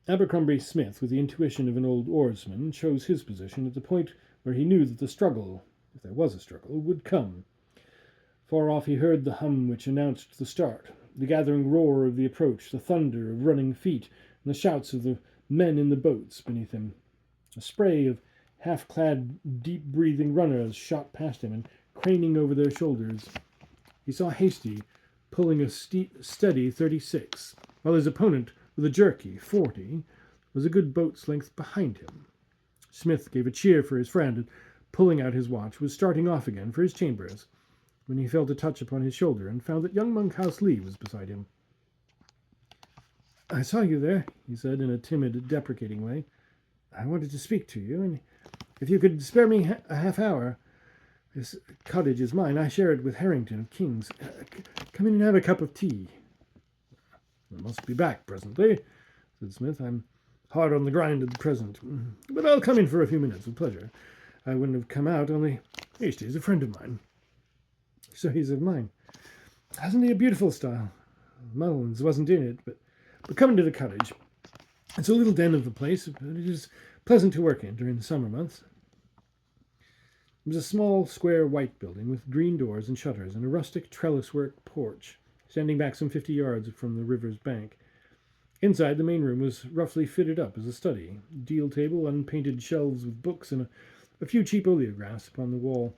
Abercrombie Smith, with the intuition of an old oarsman, chose his position at the point where he knew that the struggle, if there was a struggle, would come. Far off he heard the hum which announced the start, the gathering roar of the approach, the thunder of running feet, and the shouts of the men in the boats beneath him. A spray of half-clad, deep-breathing runners shot past him and craning over their shoulders. He saw Hasty pulling a steady 36, while his opponent, with a jerky 40, was a good boat's length behind him. Smith gave a cheer for his friend, and, pulling out his watch, was starting off again for his chambers, when he felt a touch upon his shoulder and found that young Monkhouse Lee was beside him. "I saw you there," he said in a timid, deprecating way. "I wanted to speak to you, and if you could spare me a half hour. This cottage is mine. I share it with Harrington of King's. Come in and have a cup of tea." "I must be back presently," said Smith. "I'm hard on the grind at the present. But I'll come in for a few minutes with pleasure. I wouldn't have come out, only Hasty's a friend of mine." "So he's of mine. Hasn't he a beautiful style? Mullins wasn't in it, but come into the cottage. It's a little den of a place, but it is pleasant to work in during the summer months." It was a small, square, white building with green doors and shutters and a rustic trellis-work porch, standing back some 50 yards from the river's bank. Inside, the main room was roughly fitted up as a study. Deal table, unpainted shelves with books, and a few cheap oleographs upon the wall.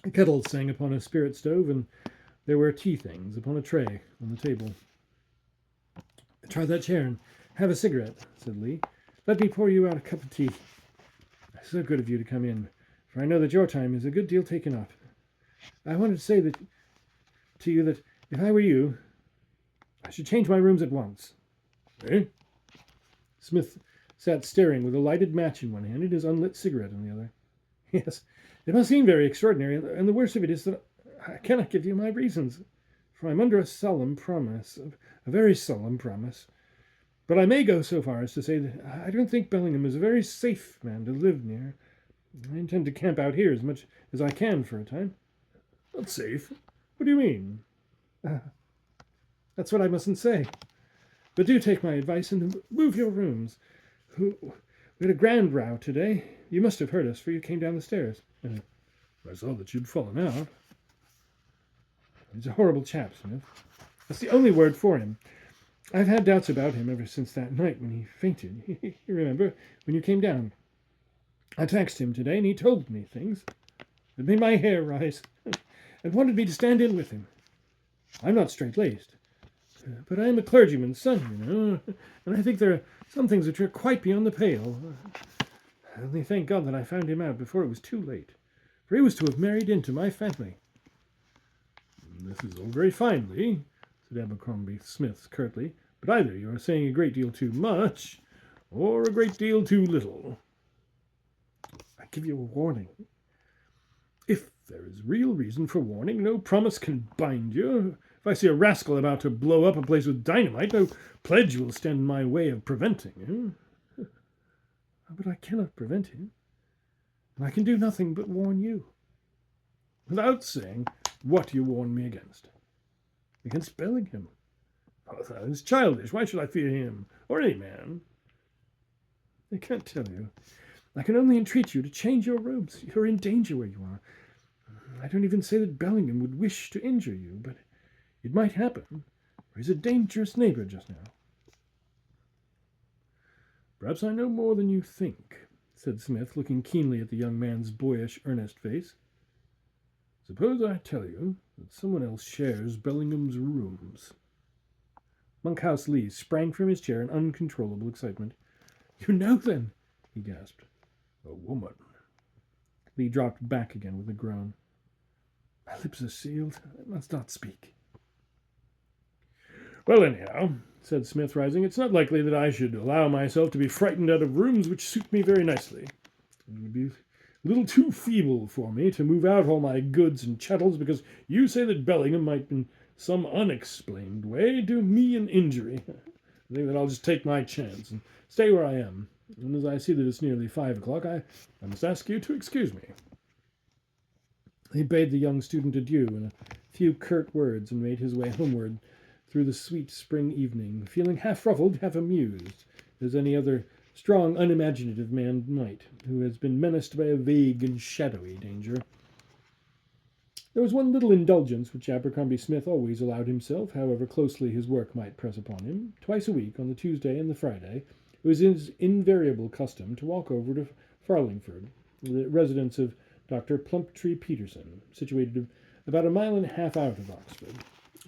A kettle sang upon a spirit stove, and there were tea things upon a tray on the table. "Try that chair and have a cigarette," said Lee. "Let me pour you out a cup of tea. So good of you to come in, for I know that your time is a good deal taken up. I wanted to say to you that if I were you, I should change my rooms at once." "Eh?" Smith sat staring with a lighted match in one hand and his unlit cigarette in the other. "Yes, it must seem very extraordinary, and the worst of it is that I cannot give you my reasons, for I'm under a solemn promise, a very solemn promise. But I may go so far as to say that I don't think Bellingham is a very safe man to live near. I intend to camp out here as much as I can for a time." "Not safe? What do you mean?" "That's what I mustn't say. But do take my advice and move your rooms. We had a grand row today. You must have heard us, for you came down the stairs." "I saw that you'd fallen out." "He's a horrible chap, Smith. That's the only word for him. I've had doubts about him ever since that night when he fainted. You remember, when you came down. I taxed him today, and he told me things. It made my hair rise, and wanted me to stand in with him. I'm not straight-laced, but I am a clergyman's son, you know, and I think there are some things which are quite beyond the pale. I only thank God that I found him out before it was too late, for he was to have married into my family." "This is all very fine, Lee," said Abercrombie Smith curtly, "but either you are saying a great deal too much, or a great deal too little. I give you a warning. If there is real reason for warning, no promise can bind you. If I see a rascal about to blow up a place with dynamite, no pledge will stand in my way of preventing him. But I cannot prevent him, and I can do nothing but warn you. Without saying what you warn me against. Against Bellingham. Oh, that is childish. Why should I fear him, or any man? I can't tell you. I can only entreat you to change your robes. You're in danger where you are. I don't even say that Bellingham would wish to injure you, but it might happen, for he's a dangerous neighbor just now. Perhaps I know more than you think, said Smith, looking keenly at the young man's boyish, earnest face. Suppose I tell you that someone else shares Bellingham's rooms. Monkhouse Lee sprang from his chair in uncontrollable excitement. You know, then, he gasped. A woman. Lee dropped back again with a groan. My lips are sealed. I must not speak. Well, anyhow, said Smith, rising, it's not likely that I should allow myself to be frightened out of rooms which suit me very nicely. It would be a little too feeble for me to move out all my goods and chattels because you say that Bellingham might in some unexplained way do me an injury. I think that I'll just take my chance and stay where I am. And as I see that it's nearly 5 o'clock, I must ask you to excuse me. He bade the young student adieu in a few curt words and made his way homeward through the sweet spring evening, feeling half ruffled, half amused, as any other strong, unimaginative man might, who has been menaced by a vague and shadowy danger. There was one little indulgence which Abercrombie Smith always allowed himself, however closely his work might press upon him. Twice a week, on the Tuesday and the Friday, it was his invariable custom to walk over to Farlingford, the residence of Dr. Plumptree Peterson, situated about a mile and a half out of Oxford.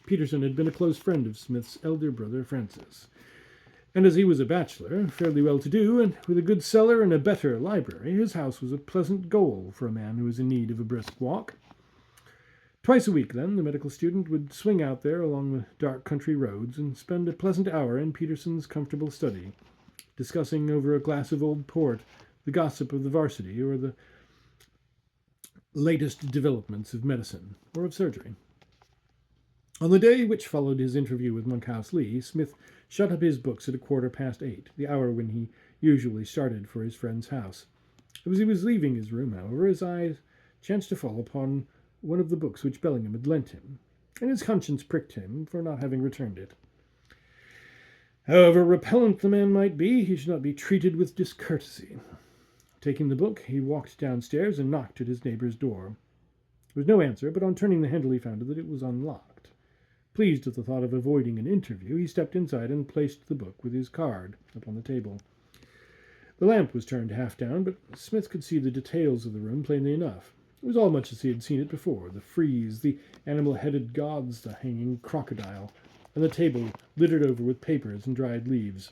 Peterson had been a close friend of Smith's elder brother Francis, and as he was a bachelor, fairly well-to-do, and with a good cellar and a better library, his house was a pleasant goal for a man who was in need of a brisk walk. Twice a week, then, the medical student would swing out there along the dark country roads and spend a pleasant hour in Peterson's comfortable study, discussing over a glass of old port the gossip of the varsity or the latest developments of medicine or of surgery. On the day which followed his interview with Monkhouse Lee, Smith shut up his books at 8:15, the hour when he usually started for his friend's house. As he was leaving his room, however, his eyes chanced to fall upon one of the books which Bellingham had lent him, and his conscience pricked him for not having returned it. However repellent the man might be, he should not be treated with discourtesy. Taking the book, he walked downstairs and knocked at his neighbour's door. There was no answer, but on turning the handle he found that it was unlocked. Pleased at the thought of avoiding an interview, he stepped inside and placed the book with his card upon the table. The lamp was turned half down, but Smith could see the details of the room plainly enough. It was all much as he had seen it before, the frieze, the animal-headed gods, the hanging crocodile, and the table littered over with papers and dried leaves.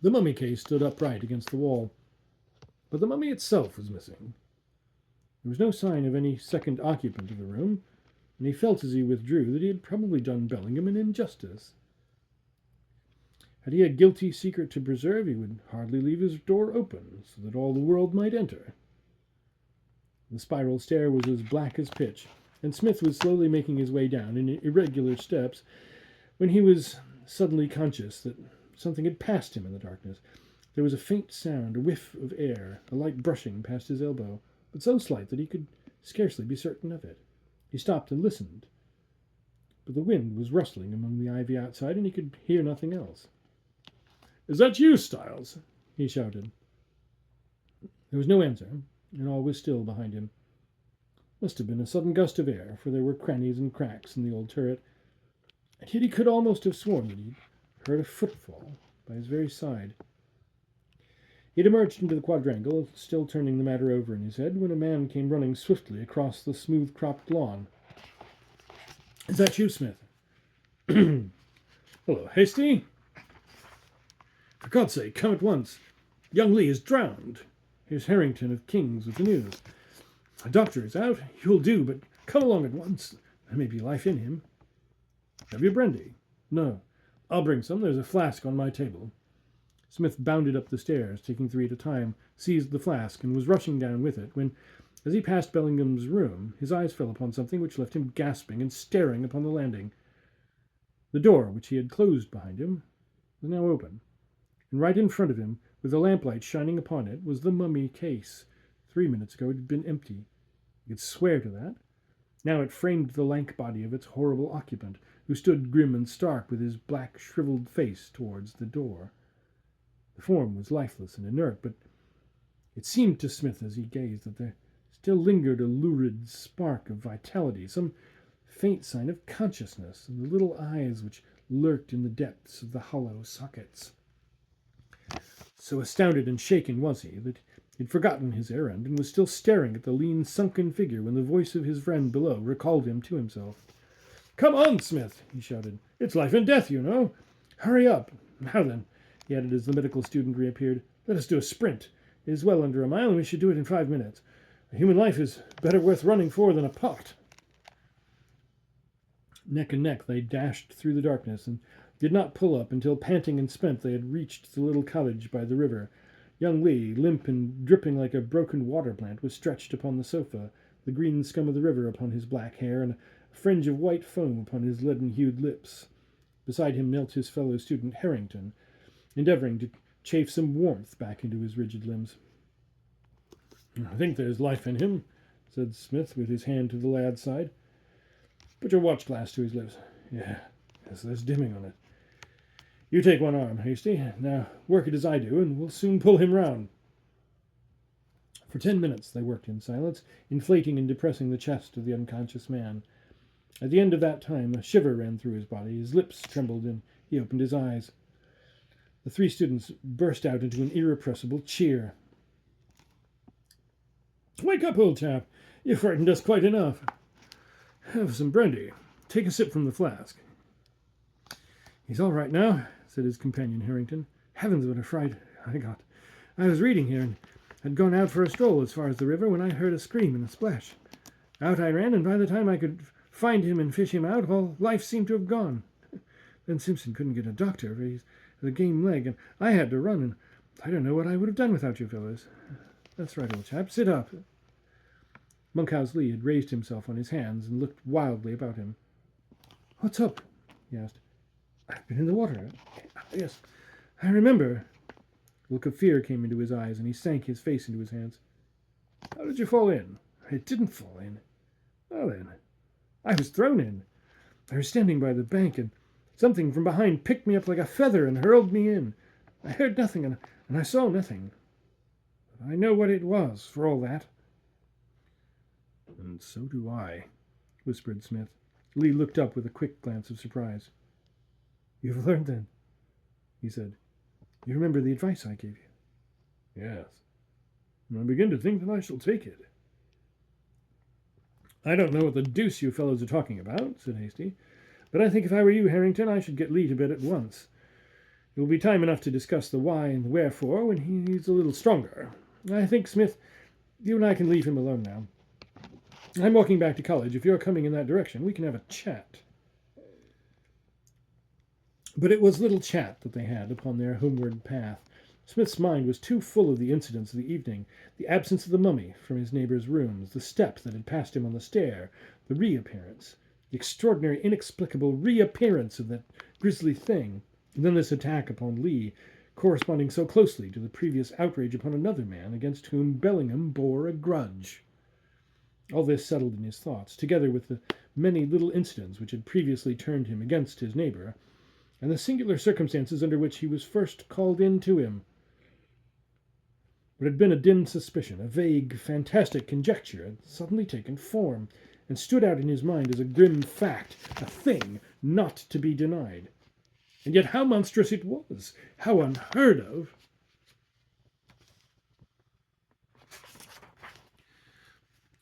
The mummy case stood upright against the wall, but the mummy itself was missing. There was no sign of any second occupant of the room, and he felt as he withdrew that he had probably done Bellingham an injustice. Had he a guilty secret to preserve, he would hardly leave his door open, so that all the world might enter. The spiral stair was as black as pitch, and Smith was slowly making his way down in irregular steps when he was suddenly conscious that something had passed him in the darkness. There was a faint sound, a whiff of air, a light brushing past his elbow, but so slight that he could scarcely be certain of it. He stopped and listened, but the wind was rustling among the ivy outside, and he could hear nothing else. "Is that you, Styles?" he shouted. There was no answer, and all was still behind him. Must have been a sudden gust of air, for there were crannies and cracks in the old turret, and yet he could almost have sworn that he heard a footfall by his very side. He had emerged into the quadrangle, still turning the matter over in his head, when a man came running swiftly across the smooth-cropped lawn. "Is that you, Smith?" "Hello, Hasty." "For God's sake, come at once. Young Lee is drowned. Here's Harrington of King's with the news. A doctor is out. You'll do, but come along at once. There may be life in him." "Have you brandy?" "No. I'll bring some. There's a flask on my table." Smith bounded up the stairs, taking 3 at a time, seized the flask, and was rushing down with it, when As he passed Bellingham's room, his eyes fell upon something which left him gasping and staring upon the landing. The door, which he had closed behind him, was now open, and right in front of him, with the lamplight shining upon it, was the mummy case. 3 minutes ago it had been empty. He could swear to that. Now it framed the lank body of its horrible occupant, who stood grim and stark with his black, shriveled face towards the door. The form was lifeless and inert, but it seemed to Smith as he gazed that there still lingered a lurid spark of vitality, some faint sign of consciousness in the little eyes which lurked in the depths of the hollow sockets. So astounded and shaken was he that he had forgotten his errand and was still staring at the lean, sunken figure when the voice of his friend below recalled him to himself. "Come on, Smith," he shouted. "It's life and death, you know. Hurry up. Now then," he added as the medical student reappeared, "let us do a sprint. It is well under a mile, and we should do it in 5 minutes. A human life is better worth running for than a pot." Neck and neck they dashed through the darkness, and did not pull up until, panting and spent, they had reached the little cottage by the river. Young Lee, limp and dripping like a broken water plant, was stretched upon the sofa, the green scum of the river upon his black hair, and a fringe of white foam upon his leaden-hued lips. Beside him knelt his fellow student Harrington, endeavouring to chafe some warmth back into his rigid limbs. "I think there's life in him," said Smith, with his hand to the lad's side. "Put your watch-glass to his lips. Yes, there's dimming on it. You take one arm, Hasty. Now work it as I do, and we'll soon pull him round." For 10 minutes they worked in silence, inflating and depressing the chest of the unconscious man. At the end of that time, a shiver ran through his body, his lips trembled, and he opened his eyes. The 3 students burst out into an irrepressible cheer. "Wake up, old chap. You've frightened us quite enough. Have some brandy. Take a sip from the flask." "He's all right now," said his companion Harrington. "Heavens, what a fright I got. I was reading here, and had gone out for a stroll as far as the river when I heard a scream and a splash. Out I ran, and by the time I could find him and fish him out, all life seemed to have gone. Then Simpson couldn't get a doctor, for he's a game leg, and I had to run, and I don't know what I would have done without you fellows. That's right, old chap. Sit up." Monkhouse Lee had raised himself on his hands and looked wildly about him. "What's up?" he asked. "I've been in the water. Yes, I remember." A look of fear came into his eyes, and he sank his face into his hands. "How did you fall in?" "I didn't fall in." "Well then." "I was thrown in. I was standing by the bank, and something from behind picked me up like a feather and hurled me in. I heard nothing, and I saw nothing. But I know what it was, for all that." "And so do I," whispered Smith. Lee looked up with a quick glance of surprise. "You've learned, then?" he said. "You remember the advice I gave you?" "Yes. And I begin to think that I shall take it." "I don't know what the deuce you fellows are talking about," said Hasty, "but I think if I were you, Harrington, I should get Lee to bed at once. It will be time enough to discuss the why and the wherefore when he's a little stronger. I think, Smith, you and I can leave him alone now. I'm walking back to college. If you're coming in that direction, we can have a chat." But it was little chat that they had upon their homeward path. Smith's mind was too full of the incidents of the evening, the absence of the mummy from his neighbour's rooms, the step that had passed him on the stair, the reappearance, the extraordinary, inexplicable reappearance of that grisly thing, and then this attack upon Lee, corresponding so closely to the previous outrage upon another man against whom Bellingham bore a grudge. All this settled in his thoughts, together with the many little incidents which had previously turned him against his neighbour, and the singular circumstances under which he was first called in to him. What had been a dim suspicion, a vague, fantastic conjecture, had suddenly taken form, and stood out in his mind as a grim fact, a thing not to be denied. And yet how monstrous it was, how unheard of!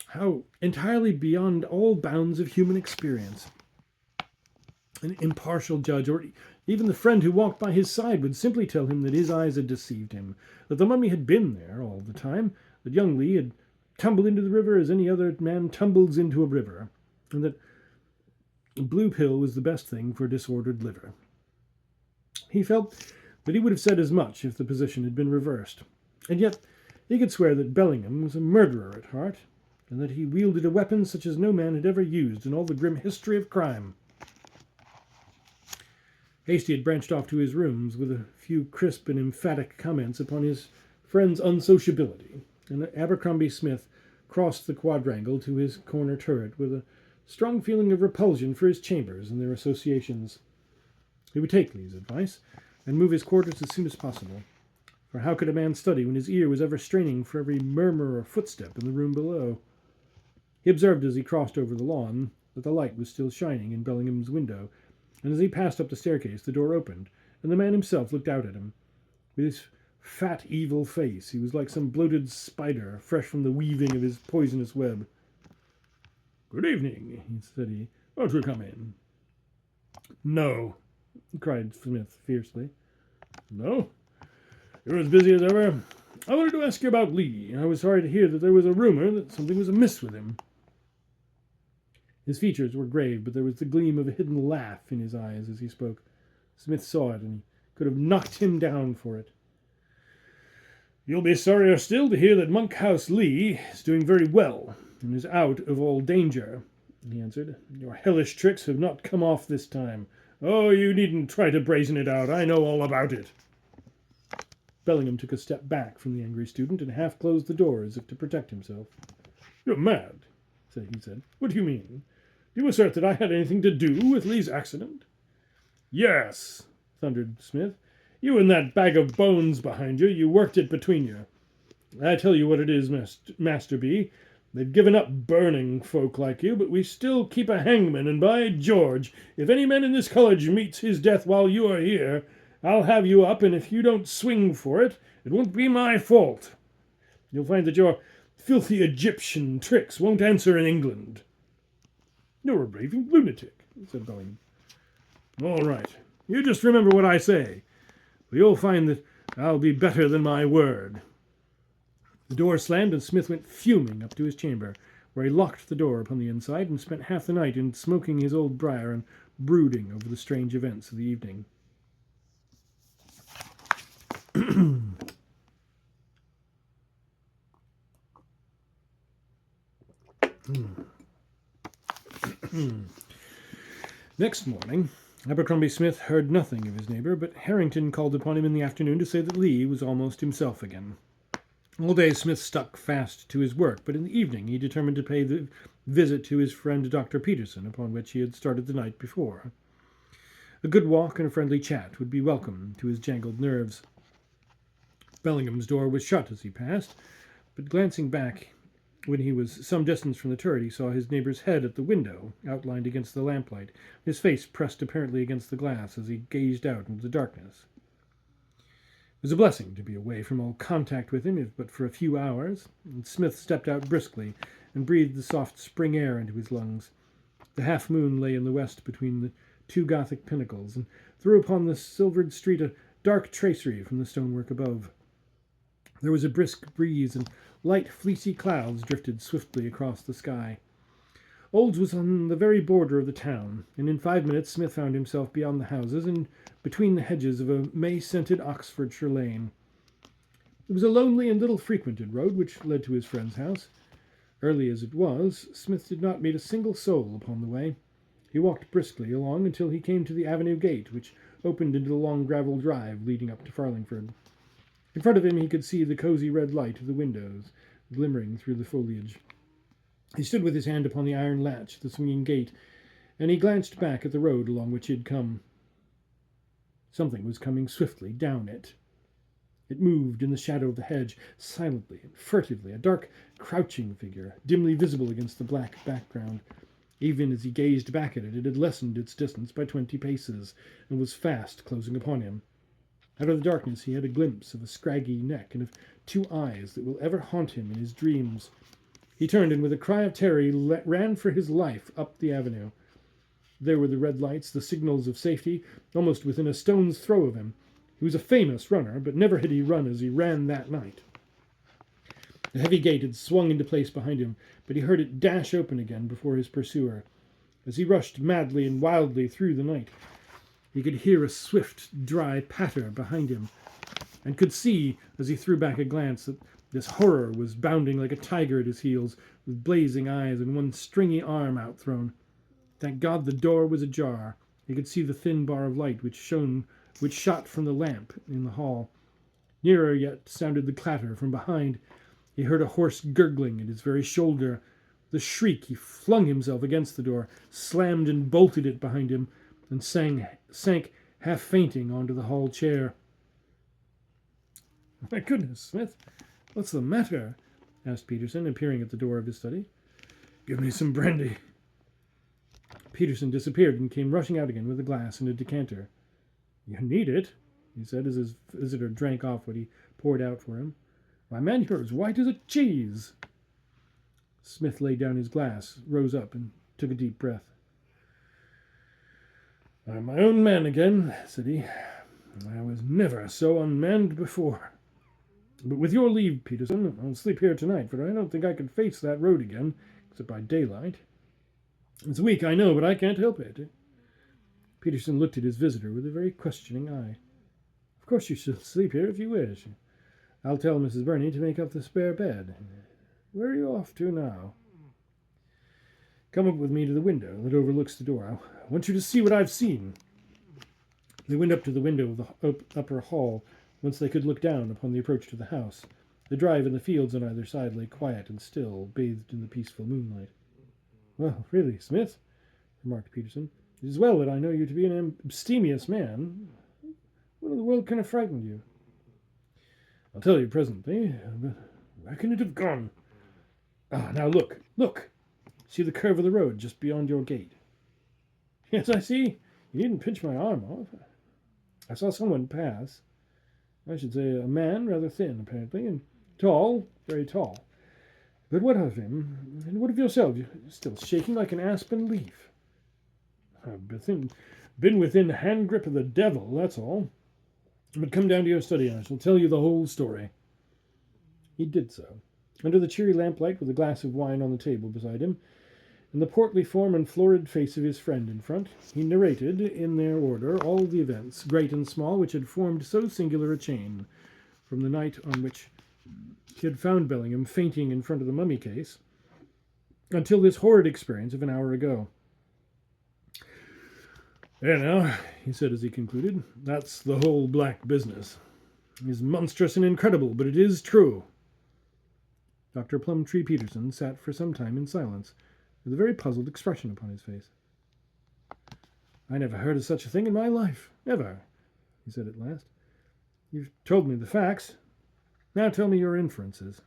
How entirely beyond all bounds of human experience. An impartial judge, or even the friend who walked by his side, would simply tell him that his eyes had deceived him, that the mummy had been there all the time, that young Lee had tumbled into the river as any other man tumbles into a river, and that a blue pill was the best thing for disordered liver. He felt that he would have said as much if the position had been reversed, and yet he could swear that Bellingham was a murderer at heart, and that he wielded a weapon such as no man had ever used in all the grim history of crime. Hasty had branched off to his rooms with a few crisp and emphatic comments upon his friend's unsociability, and Abercrombie Smith crossed the quadrangle to his corner turret with a strong feeling of repulsion for his chambers and their associations. He would take Lee's advice and move his quarters as soon as possible, for how could a man study when his ear was ever straining for every murmur or footstep in the room below? He observed as he crossed over the lawn that the light was still shining in Bellingham's window, and as he passed up the staircase the door opened, and the man himself looked out at him. With his fat, evil face, he was like some bloated spider, fresh from the weaving of his poisonous web. "Good evening," said he. "Won't you come in?" "No," cried Smith fiercely. "No? You're as busy as ever. I wanted to ask you about Lee. I was sorry to hear that there was a rumor that something was amiss with him." His features were grave, but there was the gleam of a hidden laugh in his eyes as he spoke. Smith saw it, and he could have knocked him down for it. "You'll be sorrier still to hear that Monkhouse Lee is doing very well, and is out of all danger," he answered. "Your hellish tricks have not come off this time. Oh, you needn't try to brazen it out. I know all about it." Bellingham took a step back from the angry student and half closed the door as if to protect himself. "You're mad," he said. "What do you mean? Do you assert that I had anything to do with Lee's accident?" "Yes," thundered Smith. "You and that bag of bones behind you, you worked it between you. I tell you what it is, Master B. They've given up burning folk like you, but we still keep a hangman, and by George, if any man in this college meets his death while you are here, I'll have you up, and if you don't swing for it, it won't be my fault. You'll find that your filthy Egyptian tricks won't answer in England." "You're a raving lunatic," said Bellingham. "All right. You just remember what I say. But you'll find that I'll be better than my word." The door slammed, and Smith went fuming up to his chamber, where he locked the door upon the inside and spent half the night in smoking his old briar and brooding over the strange events of the evening. Next morning, Abercrombie Smith heard nothing of his neighbour, but Harrington called upon him in the afternoon to say that Lee was almost himself again. All day Smith stuck fast to his work, but in the evening he determined to pay the visit to his friend Dr. Peterson, upon which he had started the night before. A good walk and a friendly chat would be welcome to his jangled nerves. Bellingham's door was shut as he passed, but glancing back when he was some distance from the turret, he saw his neighbour's head at the window, outlined against the lamplight, his face pressed apparently against the glass as he gazed out into the darkness. It was a blessing to be away from all contact with him, if but for a few hours, and Smith stepped out briskly and breathed the soft spring air into his lungs. The half-moon lay in the west between the two Gothic pinnacles, and threw upon the silvered street a dark tracery from the stonework above. There was a brisk breeze, and light, fleecy clouds drifted swiftly across the sky. Olds was on the very border of the town, and in 5 minutes Smith found himself beyond the houses and between the hedges of a May-scented Oxfordshire lane. It was a lonely and little frequented road which led to his friend's house. Early as it was, Smith did not meet a single soul upon the way. He walked briskly along until he came to the avenue gate, which opened into the long gravel drive leading up to Farlingford. In front of him he could see the cosy red light of the windows glimmering through the foliage. He stood with his hand upon the iron latch of the swinging gate, and he glanced back at the road along which he had come. Something was coming swiftly down it. It moved in the shadow of the hedge, silently and furtively, a dark, crouching figure, dimly visible against the black background. Even as he gazed back at it, it had lessened its distance by 20 paces, and was fast closing upon him. Out of the darkness he had a glimpse of a scraggy neck and of 2 eyes that will ever haunt him in his dreams. He turned, and with a cry of terror he ran for his life up the avenue. There were the red lights, the signals of safety, almost within a stone's throw of him. He was a famous runner, but never had he run as he ran that night. The heavy gate had swung into place behind him, but he heard it dash open again before his pursuer. As he rushed madly and wildly through the night, he could hear a swift, dry patter behind him, and could see, as he threw back a glance, that This horror was bounding like a tiger at his heels, with blazing eyes and one stringy arm outthrown. Thank God the door was ajar. He could see the thin bar of light which shot from the lamp in the hall. Nearer yet sounded the clatter from behind. He heard a hoarse gurgling at his very shoulder. With a shriek, he flung himself against the door, slammed and bolted it behind him, and sank half fainting onto the hall chair. "My goodness, Smith, what's the matter?" asked Peterson, appearing at the door of his study. "Give me some brandy." Peterson disappeared and came rushing out again with a glass and a decanter. "You need it," he said as his visitor drank off what he poured out for him. "Why, man, you're as white as a cheese." Smith laid down his glass, rose up, and took a deep breath. "I'm my own man again," said he. "I was never so unmanned before. But with your leave, Peterson, I'll sleep here tonight, for I don't think I could face that road again, except by daylight. It's weak, I know, but I can't help it." Peterson looked at his visitor with a very questioning eye. "Of course you shall sleep here if you wish. I'll tell Mrs. Burney to make up the spare bed. Where are you off to now?" "Come up with me to the window that overlooks the door. I want you to see what I've seen." They went up to the window of the upper hall, whence they could look down upon the approach to the house. The drive and the fields on either side lay quiet and still, bathed in the peaceful moonlight. "Well, really, Smith," remarked Peterson, "it is well that I know you to be an abstemious man. What in the world can have frightened you?" "I'll tell you presently, but where can it have gone? Ah, now look! See the curve of the road just beyond your gate?" "Yes, I see. You needn't pinch my arm off. I saw someone pass. I should say a man, rather thin, apparently, and tall, very tall. But what of him? And what of yourself? You're still shaking like an aspen leaf." "I've been within hand grip of the devil, that's all. But come down to your study, and I shall tell you the whole story." He did so. Under the cheery lamplight, with a glass of wine on the table beside him, and the portly form and florid face of his friend in front, he narrated, in their order, all the events, great and small, which had formed so singular a chain, from the night on which he had found Bellingham fainting in front of the mummy case, until this horrid experience of an hour ago. "There now," he said as he concluded, "that's the whole black business. It is monstrous and incredible, but it is true." Dr. Plumtree Peterson sat for some time in silence, with a very puzzled expression upon his face. "I never heard of such a thing in my life. Never," he said at last. "You've told me the facts. Now tell me your inferences."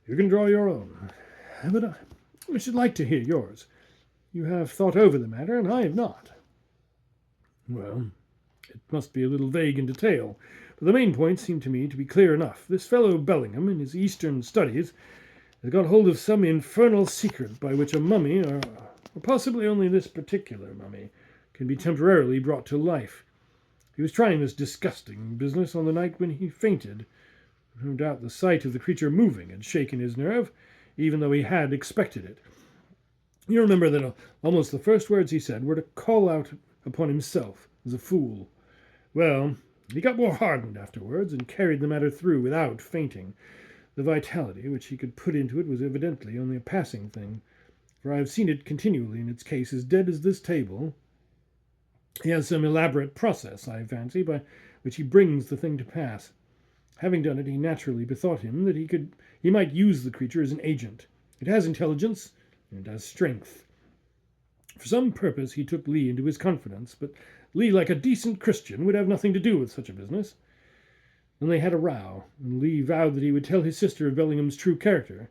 "You can draw your own. But I should like to hear yours. You have thought over the matter, and I have not." "Well, it must be a little vague in detail, but the main points seem to me to be clear enough. This fellow Bellingham, in his Eastern studies, has got hold of some infernal secret by which a mummy, or possibly only this particular mummy, can be temporarily brought to life. He was trying this disgusting business on the night when he fainted. No doubt the sight of the creature moving had shaken his nerve, even though he had expected it. You remember that almost the first words he said were to call out upon himself as a fool. Well, he got more hardened afterwards, and carried the matter through without fainting. The vitality which he could put into it was evidently only a passing thing, for I have seen it continually in its case, as dead as this table. He has some elaborate process, I fancy, by which he brings the thing to pass. Having done it, he naturally bethought him that he might use the creature as an agent. It has intelligence, and it has strength. For some purpose he took Lee into his confidence, but Lee, like a decent Christian, would have nothing to do with such a business. Then they had a row, and Lee vowed that he would tell his sister of Bellingham's true character.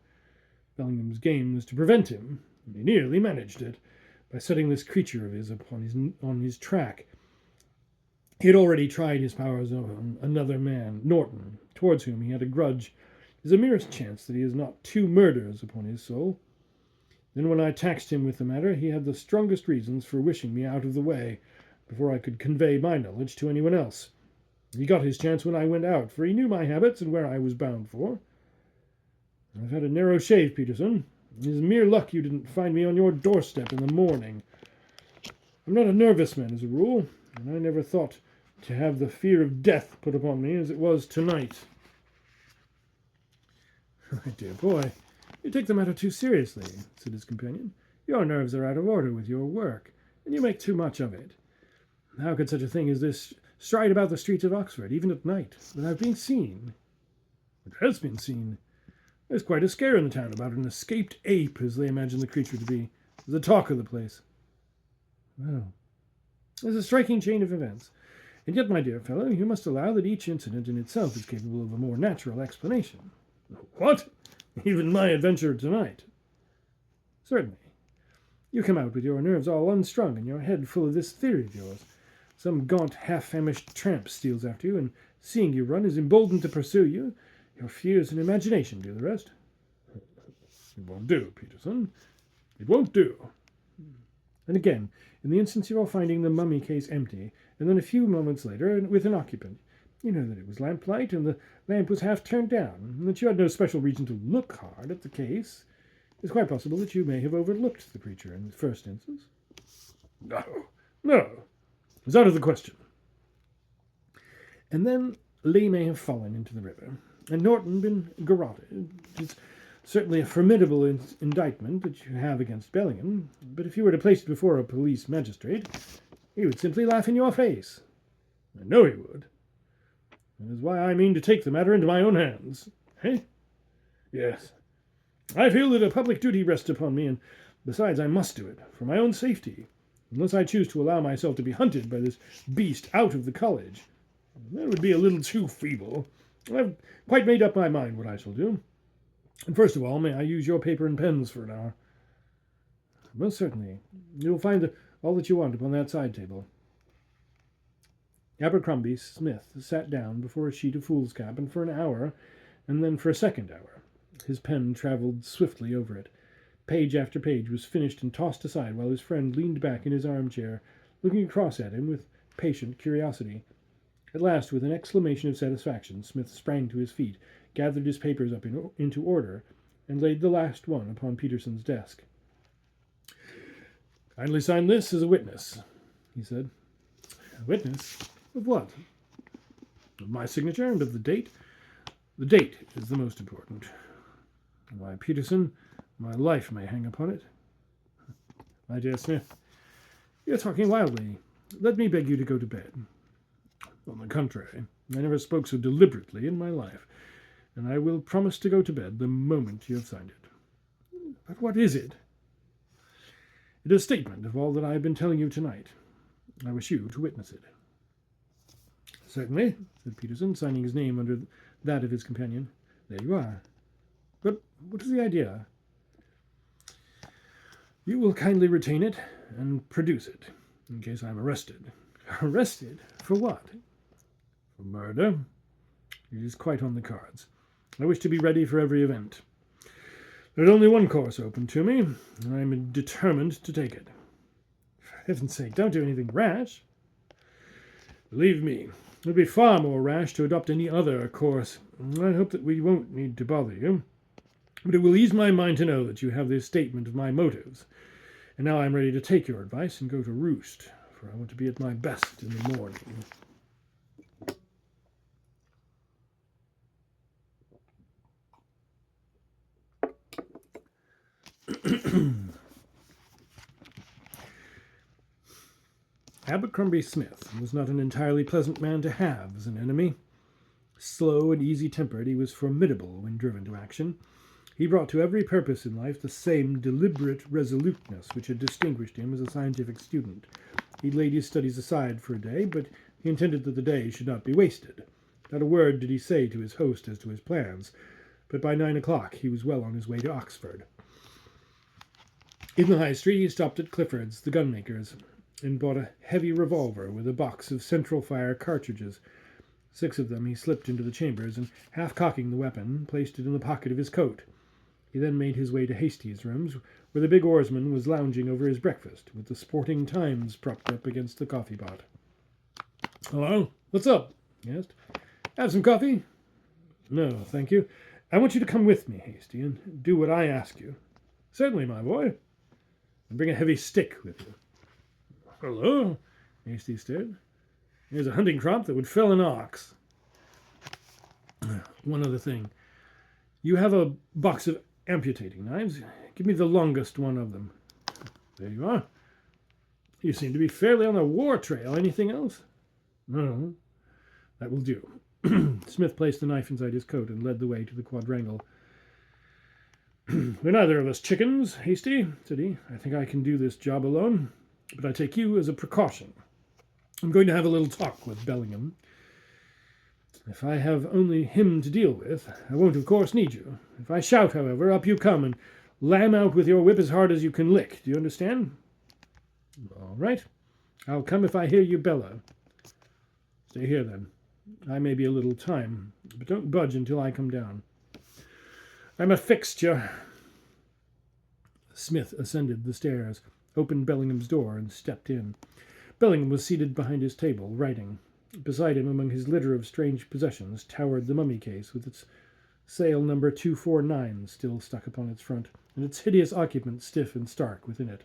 Bellingham's game was to prevent him, and he nearly managed it, by setting this creature of his on his track. He had already tried his powers on another man, Norton, towards whom he had a grudge. It is a merest chance that he has not 2 murders upon his soul. Then when I taxed him with the matter, he had the strongest reasons for wishing me out of the way, before I could convey my knowledge to anyone else. He got his chance when I went out, for he knew my habits and where I was bound for. I've had a narrow shave, Peterson. It is mere luck you didn't find me on your doorstep in the morning. I'm not a nervous man as a rule, and I never thought to have the fear of death put upon me as it was tonight." My dear boy, you take the matter too seriously, said his companion. Your nerves are out of order with your work, and you make too much of it. How could such a thing as this stride about the streets of Oxford, even at night, without being seen? It has been seen. There's quite a scare in the town about an escaped ape, as they imagine the creature to be. The talk of the place. Well, there's a striking chain of events. And yet, my dear fellow, you must allow that each incident in itself is capable of a more natural explanation. What? Even my adventure tonight? Certainly. You come out with your nerves all unstrung and your head full of this theory of yours. Some gaunt, half-famished tramp steals after you, and seeing you run is emboldened to pursue you. Your fears and imagination do the rest. It won't do, Peterson. It won't do. And again, in the instance of your finding the mummy case empty, and then a few moments later with an occupant, you know that it was lamplight, and the lamp was half turned down, and that you had no special reason to look hard at the case. It's quite possible that you may have overlooked the creature in the first instance. No. It's out of the question. And then Lee may have fallen into the river, and Norton been garroted. It's certainly a formidable indictment that you have against Bellingham, but if you were to place it before a police magistrate, he would simply laugh in your face. I know he would. That is why I mean to take the matter into my own hands. Eh? Yes. I feel that a public duty rests upon me, and besides I must do it, for my own safety, unless I choose to allow myself to be hunted by this beast out of the college. That would be a little too feeble. I've quite made up my mind what I shall do. And first of all, may I use your paper and pens for an hour? Most certainly. You'll find all that you want upon that side table. Abercrombie Smith sat down before a sheet of foolscap, and for an hour, and then for a second hour, his pen travelled swiftly over it. Page after page was finished and tossed aside while his friend leaned back in his armchair, looking across at him with patient curiosity. At last, with an exclamation of satisfaction, Smith sprang to his feet, gathered his papers up into order, and laid the last one upon Peterson's desk. "Kindly sign this as a witness," he said. "A witness? Of what?" "Of my signature and of the date. The date is the most important. Why, Peterson, my life may hang upon it." "My dear Smith, you're talking wildly. Let me beg you to go to bed." "On the contrary, I never spoke so deliberately in my life, and I will promise to go to bed the moment you have signed it." "But what is it?" "It is a statement of all that I have been telling you tonight. I wish you to witness it." "Certainly," said Peterson, signing his name under that of his companion. "There you are. But what is the idea?" "You will kindly retain it and produce it, in case I am arrested." "Arrested? For what?" "For murder. It is quite on the cards. I wish to be ready for every event. There is only one course open to me, and I am determined to take it." "For heaven's sake, don't do anything rash." "Believe me, it would be far more rash to adopt any other course. I hope that we won't need to bother you, but it will ease my mind to know that you have this statement of my motives. And now I am ready to take your advice and go to roost, for I want to be at my best in the morning." Abercrombie Smith was not an entirely pleasant man to have as an enemy. Slow and easy-tempered, he was formidable when driven to action. He brought to every purpose in life the same deliberate resoluteness which had distinguished him as a scientific student. He laid his studies aside for a day, but he intended that the day should not be wasted. Not a word did he say to his host as to his plans, but by 9 o'clock he was well on his way to Oxford. In the High Street he stopped at Clifford's, the gunmaker's, and bought a heavy revolver with a box of central fire cartridges. 6 of them he slipped into the chambers, and, half-cocking the weapon, placed it in the pocket of his coat. He then made his way to Hasty's rooms, where the big oarsman was lounging over his breakfast, with the Sporting Times propped up against the coffee-pot. "Hello? What's up?" he asked. "Have some coffee?" "No, thank you. I want you to come with me, Hasty, and do what I ask you." "Certainly, my boy." "And bring a heavy stick with you." "Hello?" Hasty stared. "Here's a hunting crop that would fell an ox." "One other thing. You have a box of amputating knives. Give me the longest one of them. There you are. You seem to be fairly on the war trail. Anything else? No. That will do. Smith placed the knife inside his coat and led the way to the quadrangle. We're neither of us chickens, Hasty, said he. I think I can do this job alone, but I take you as a precaution. I'm going to have a little talk with Bellingham. If I have only him to deal with, I won't, of course, need you. If I shout, however, up you come and lam out with your whip as hard as you can lick. Do you understand? All right. I'll come if I hear you bellow. Stay here, then. I may be a little time, but don't budge until I come down. I'm a fixture. Smith ascended the stairs, opened Bellingham's door, and stepped in. Bellingham was seated behind his table, writing. Beside him, among his litter of strange possessions, towered the mummy case with its sale number 249 still stuck upon its front, and its hideous occupant stiff and stark within it.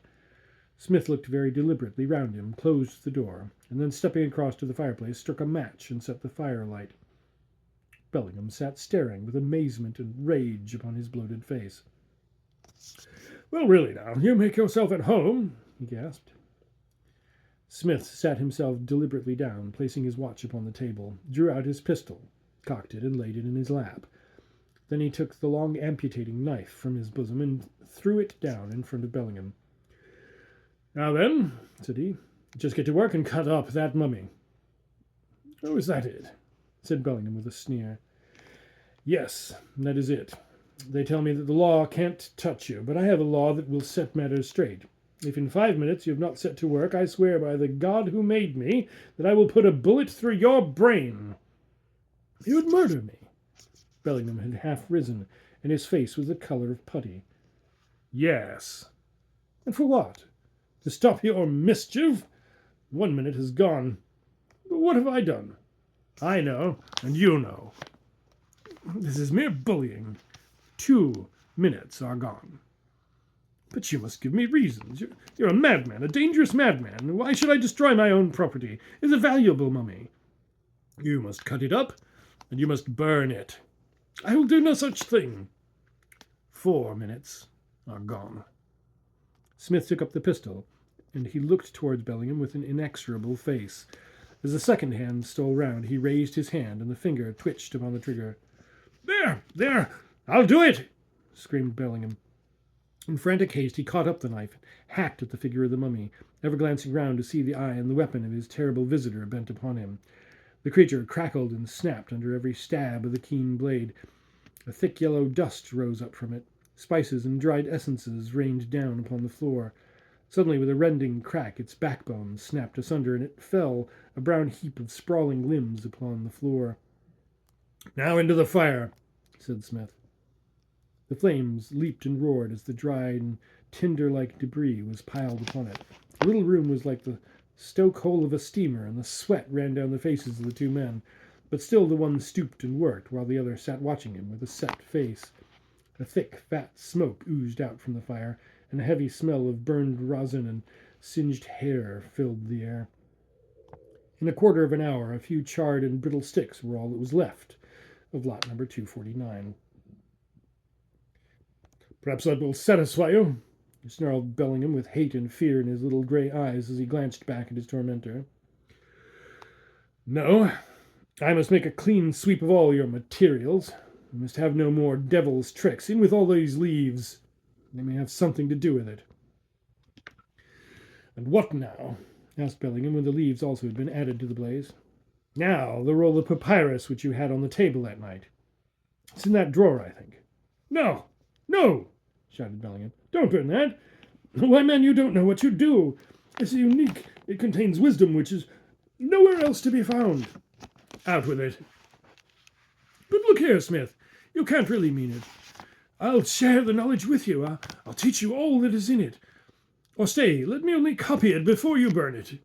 Smith looked very deliberately round him, closed the door, and then stepping across to the fireplace, struck a match and set the fire alight. Bellingham sat staring with amazement and rage upon his bloated face. Well, really now, you make yourself at home, he gasped. Smith sat himself deliberately down, placing his watch upon the table, drew out his pistol, cocked it, and laid it in his lap. Then he took the long amputating knife from his bosom and threw it down in front of Bellingham. Now then, said he, just get to work and cut up that mummy. Oh, is that it? Said Bellingham with a sneer. Yes, that is it. They tell me that the law can't touch you, but I have a law that will set matters straight. If in 5 minutes you have not set to work, I swear by the God who made me that I will put a bullet through your brain. You would murder me. Bellingham had half risen, and his face was the color of putty. Yes. And for what? To stop your mischief? 1 minute has gone. But what have I done? I know, and you know. This is mere bullying. 2 minutes are gone. But you must give me reasons. You're a madman, a dangerous madman. Why should I destroy my own property? It's a valuable mummy. You must cut it up, and you must burn it. I will do no such thing. 4 minutes are gone. Smith took up the pistol, and he looked towards Bellingham with an inexorable face. As the second hand stole round, he raised his hand, and the finger twitched upon the trigger. There, I'll do it, screamed Bellingham. In frantic haste, he caught up the knife and hacked at the figure of the mummy, ever glancing round to see the eye and the weapon of his terrible visitor bent upon him. The creature crackled and snapped under every stab of the keen blade. A thick yellow dust rose up from it. Spices and dried essences rained down upon the floor. Suddenly, with a rending crack, its backbone snapped asunder, and it fell, a brown heap of sprawling limbs, upon the floor. Now into the fire, said Smith. The flames leaped and roared as the dried and tinder-like debris was piled upon it. The little room was like the stoke-hole of a steamer, and the sweat ran down the faces of the two men. But still the one stooped and worked, while the other sat watching him with a set face. A thick, fat smoke oozed out from the fire, and a heavy smell of burned rosin and singed hair filled the air. In a quarter of an hour, a few charred and brittle sticks were all that was left of lot number 249. Perhaps that will satisfy you, snarled Bellingham with hate and fear in his little grey eyes as he glanced back at his tormentor. No, I must make a clean sweep of all your materials. You must have no more devil's tricks. In with all these leaves. They may have something to do with it. And what now? Asked Bellingham, when the leaves also had been added to the blaze. Now, the roll of papyrus which you had on the table that night. It's in that drawer, I think. No, shouted Bellingham. Don't burn that. Why, man, you don't know what you do. It's unique. It contains wisdom which is nowhere else to be found. Out with it. But look here, Smith. You can't really mean it. I'll share the knowledge with you. I'll teach you all that is in it. Or stay, let me only copy it before you burn it.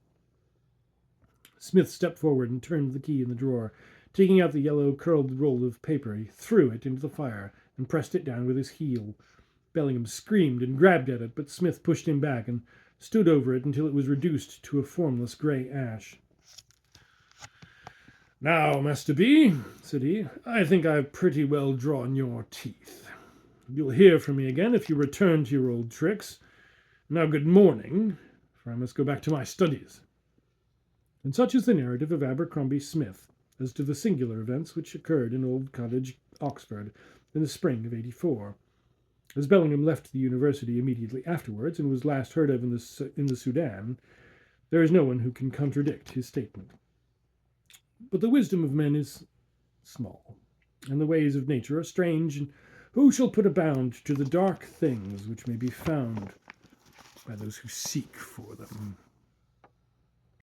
Smith stepped forward and turned the key in the drawer. Taking out the yellow, curled roll of paper, he threw it into the fire and pressed it down with his heel. Bellingham screamed and grabbed at it, but Smith pushed him back and stood over it until it was reduced to a formless grey ash. "Now, Master B," said he, "I think I've pretty well drawn your teeth. You'll hear from me again if you return to your old tricks. Now, good morning, for I must go back to my studies." And such is the narrative of Abercrombie Smith as to the singular events which occurred in Old Cottage, Oxford, in the spring of '84. As Bellingham left the university immediately afterwards, and was last heard of in the Sudan, there is no one who can contradict his statement. But the wisdom of men is small, and the ways of nature are strange, and who shall put a bound to the dark things which may be found by those who seek for them?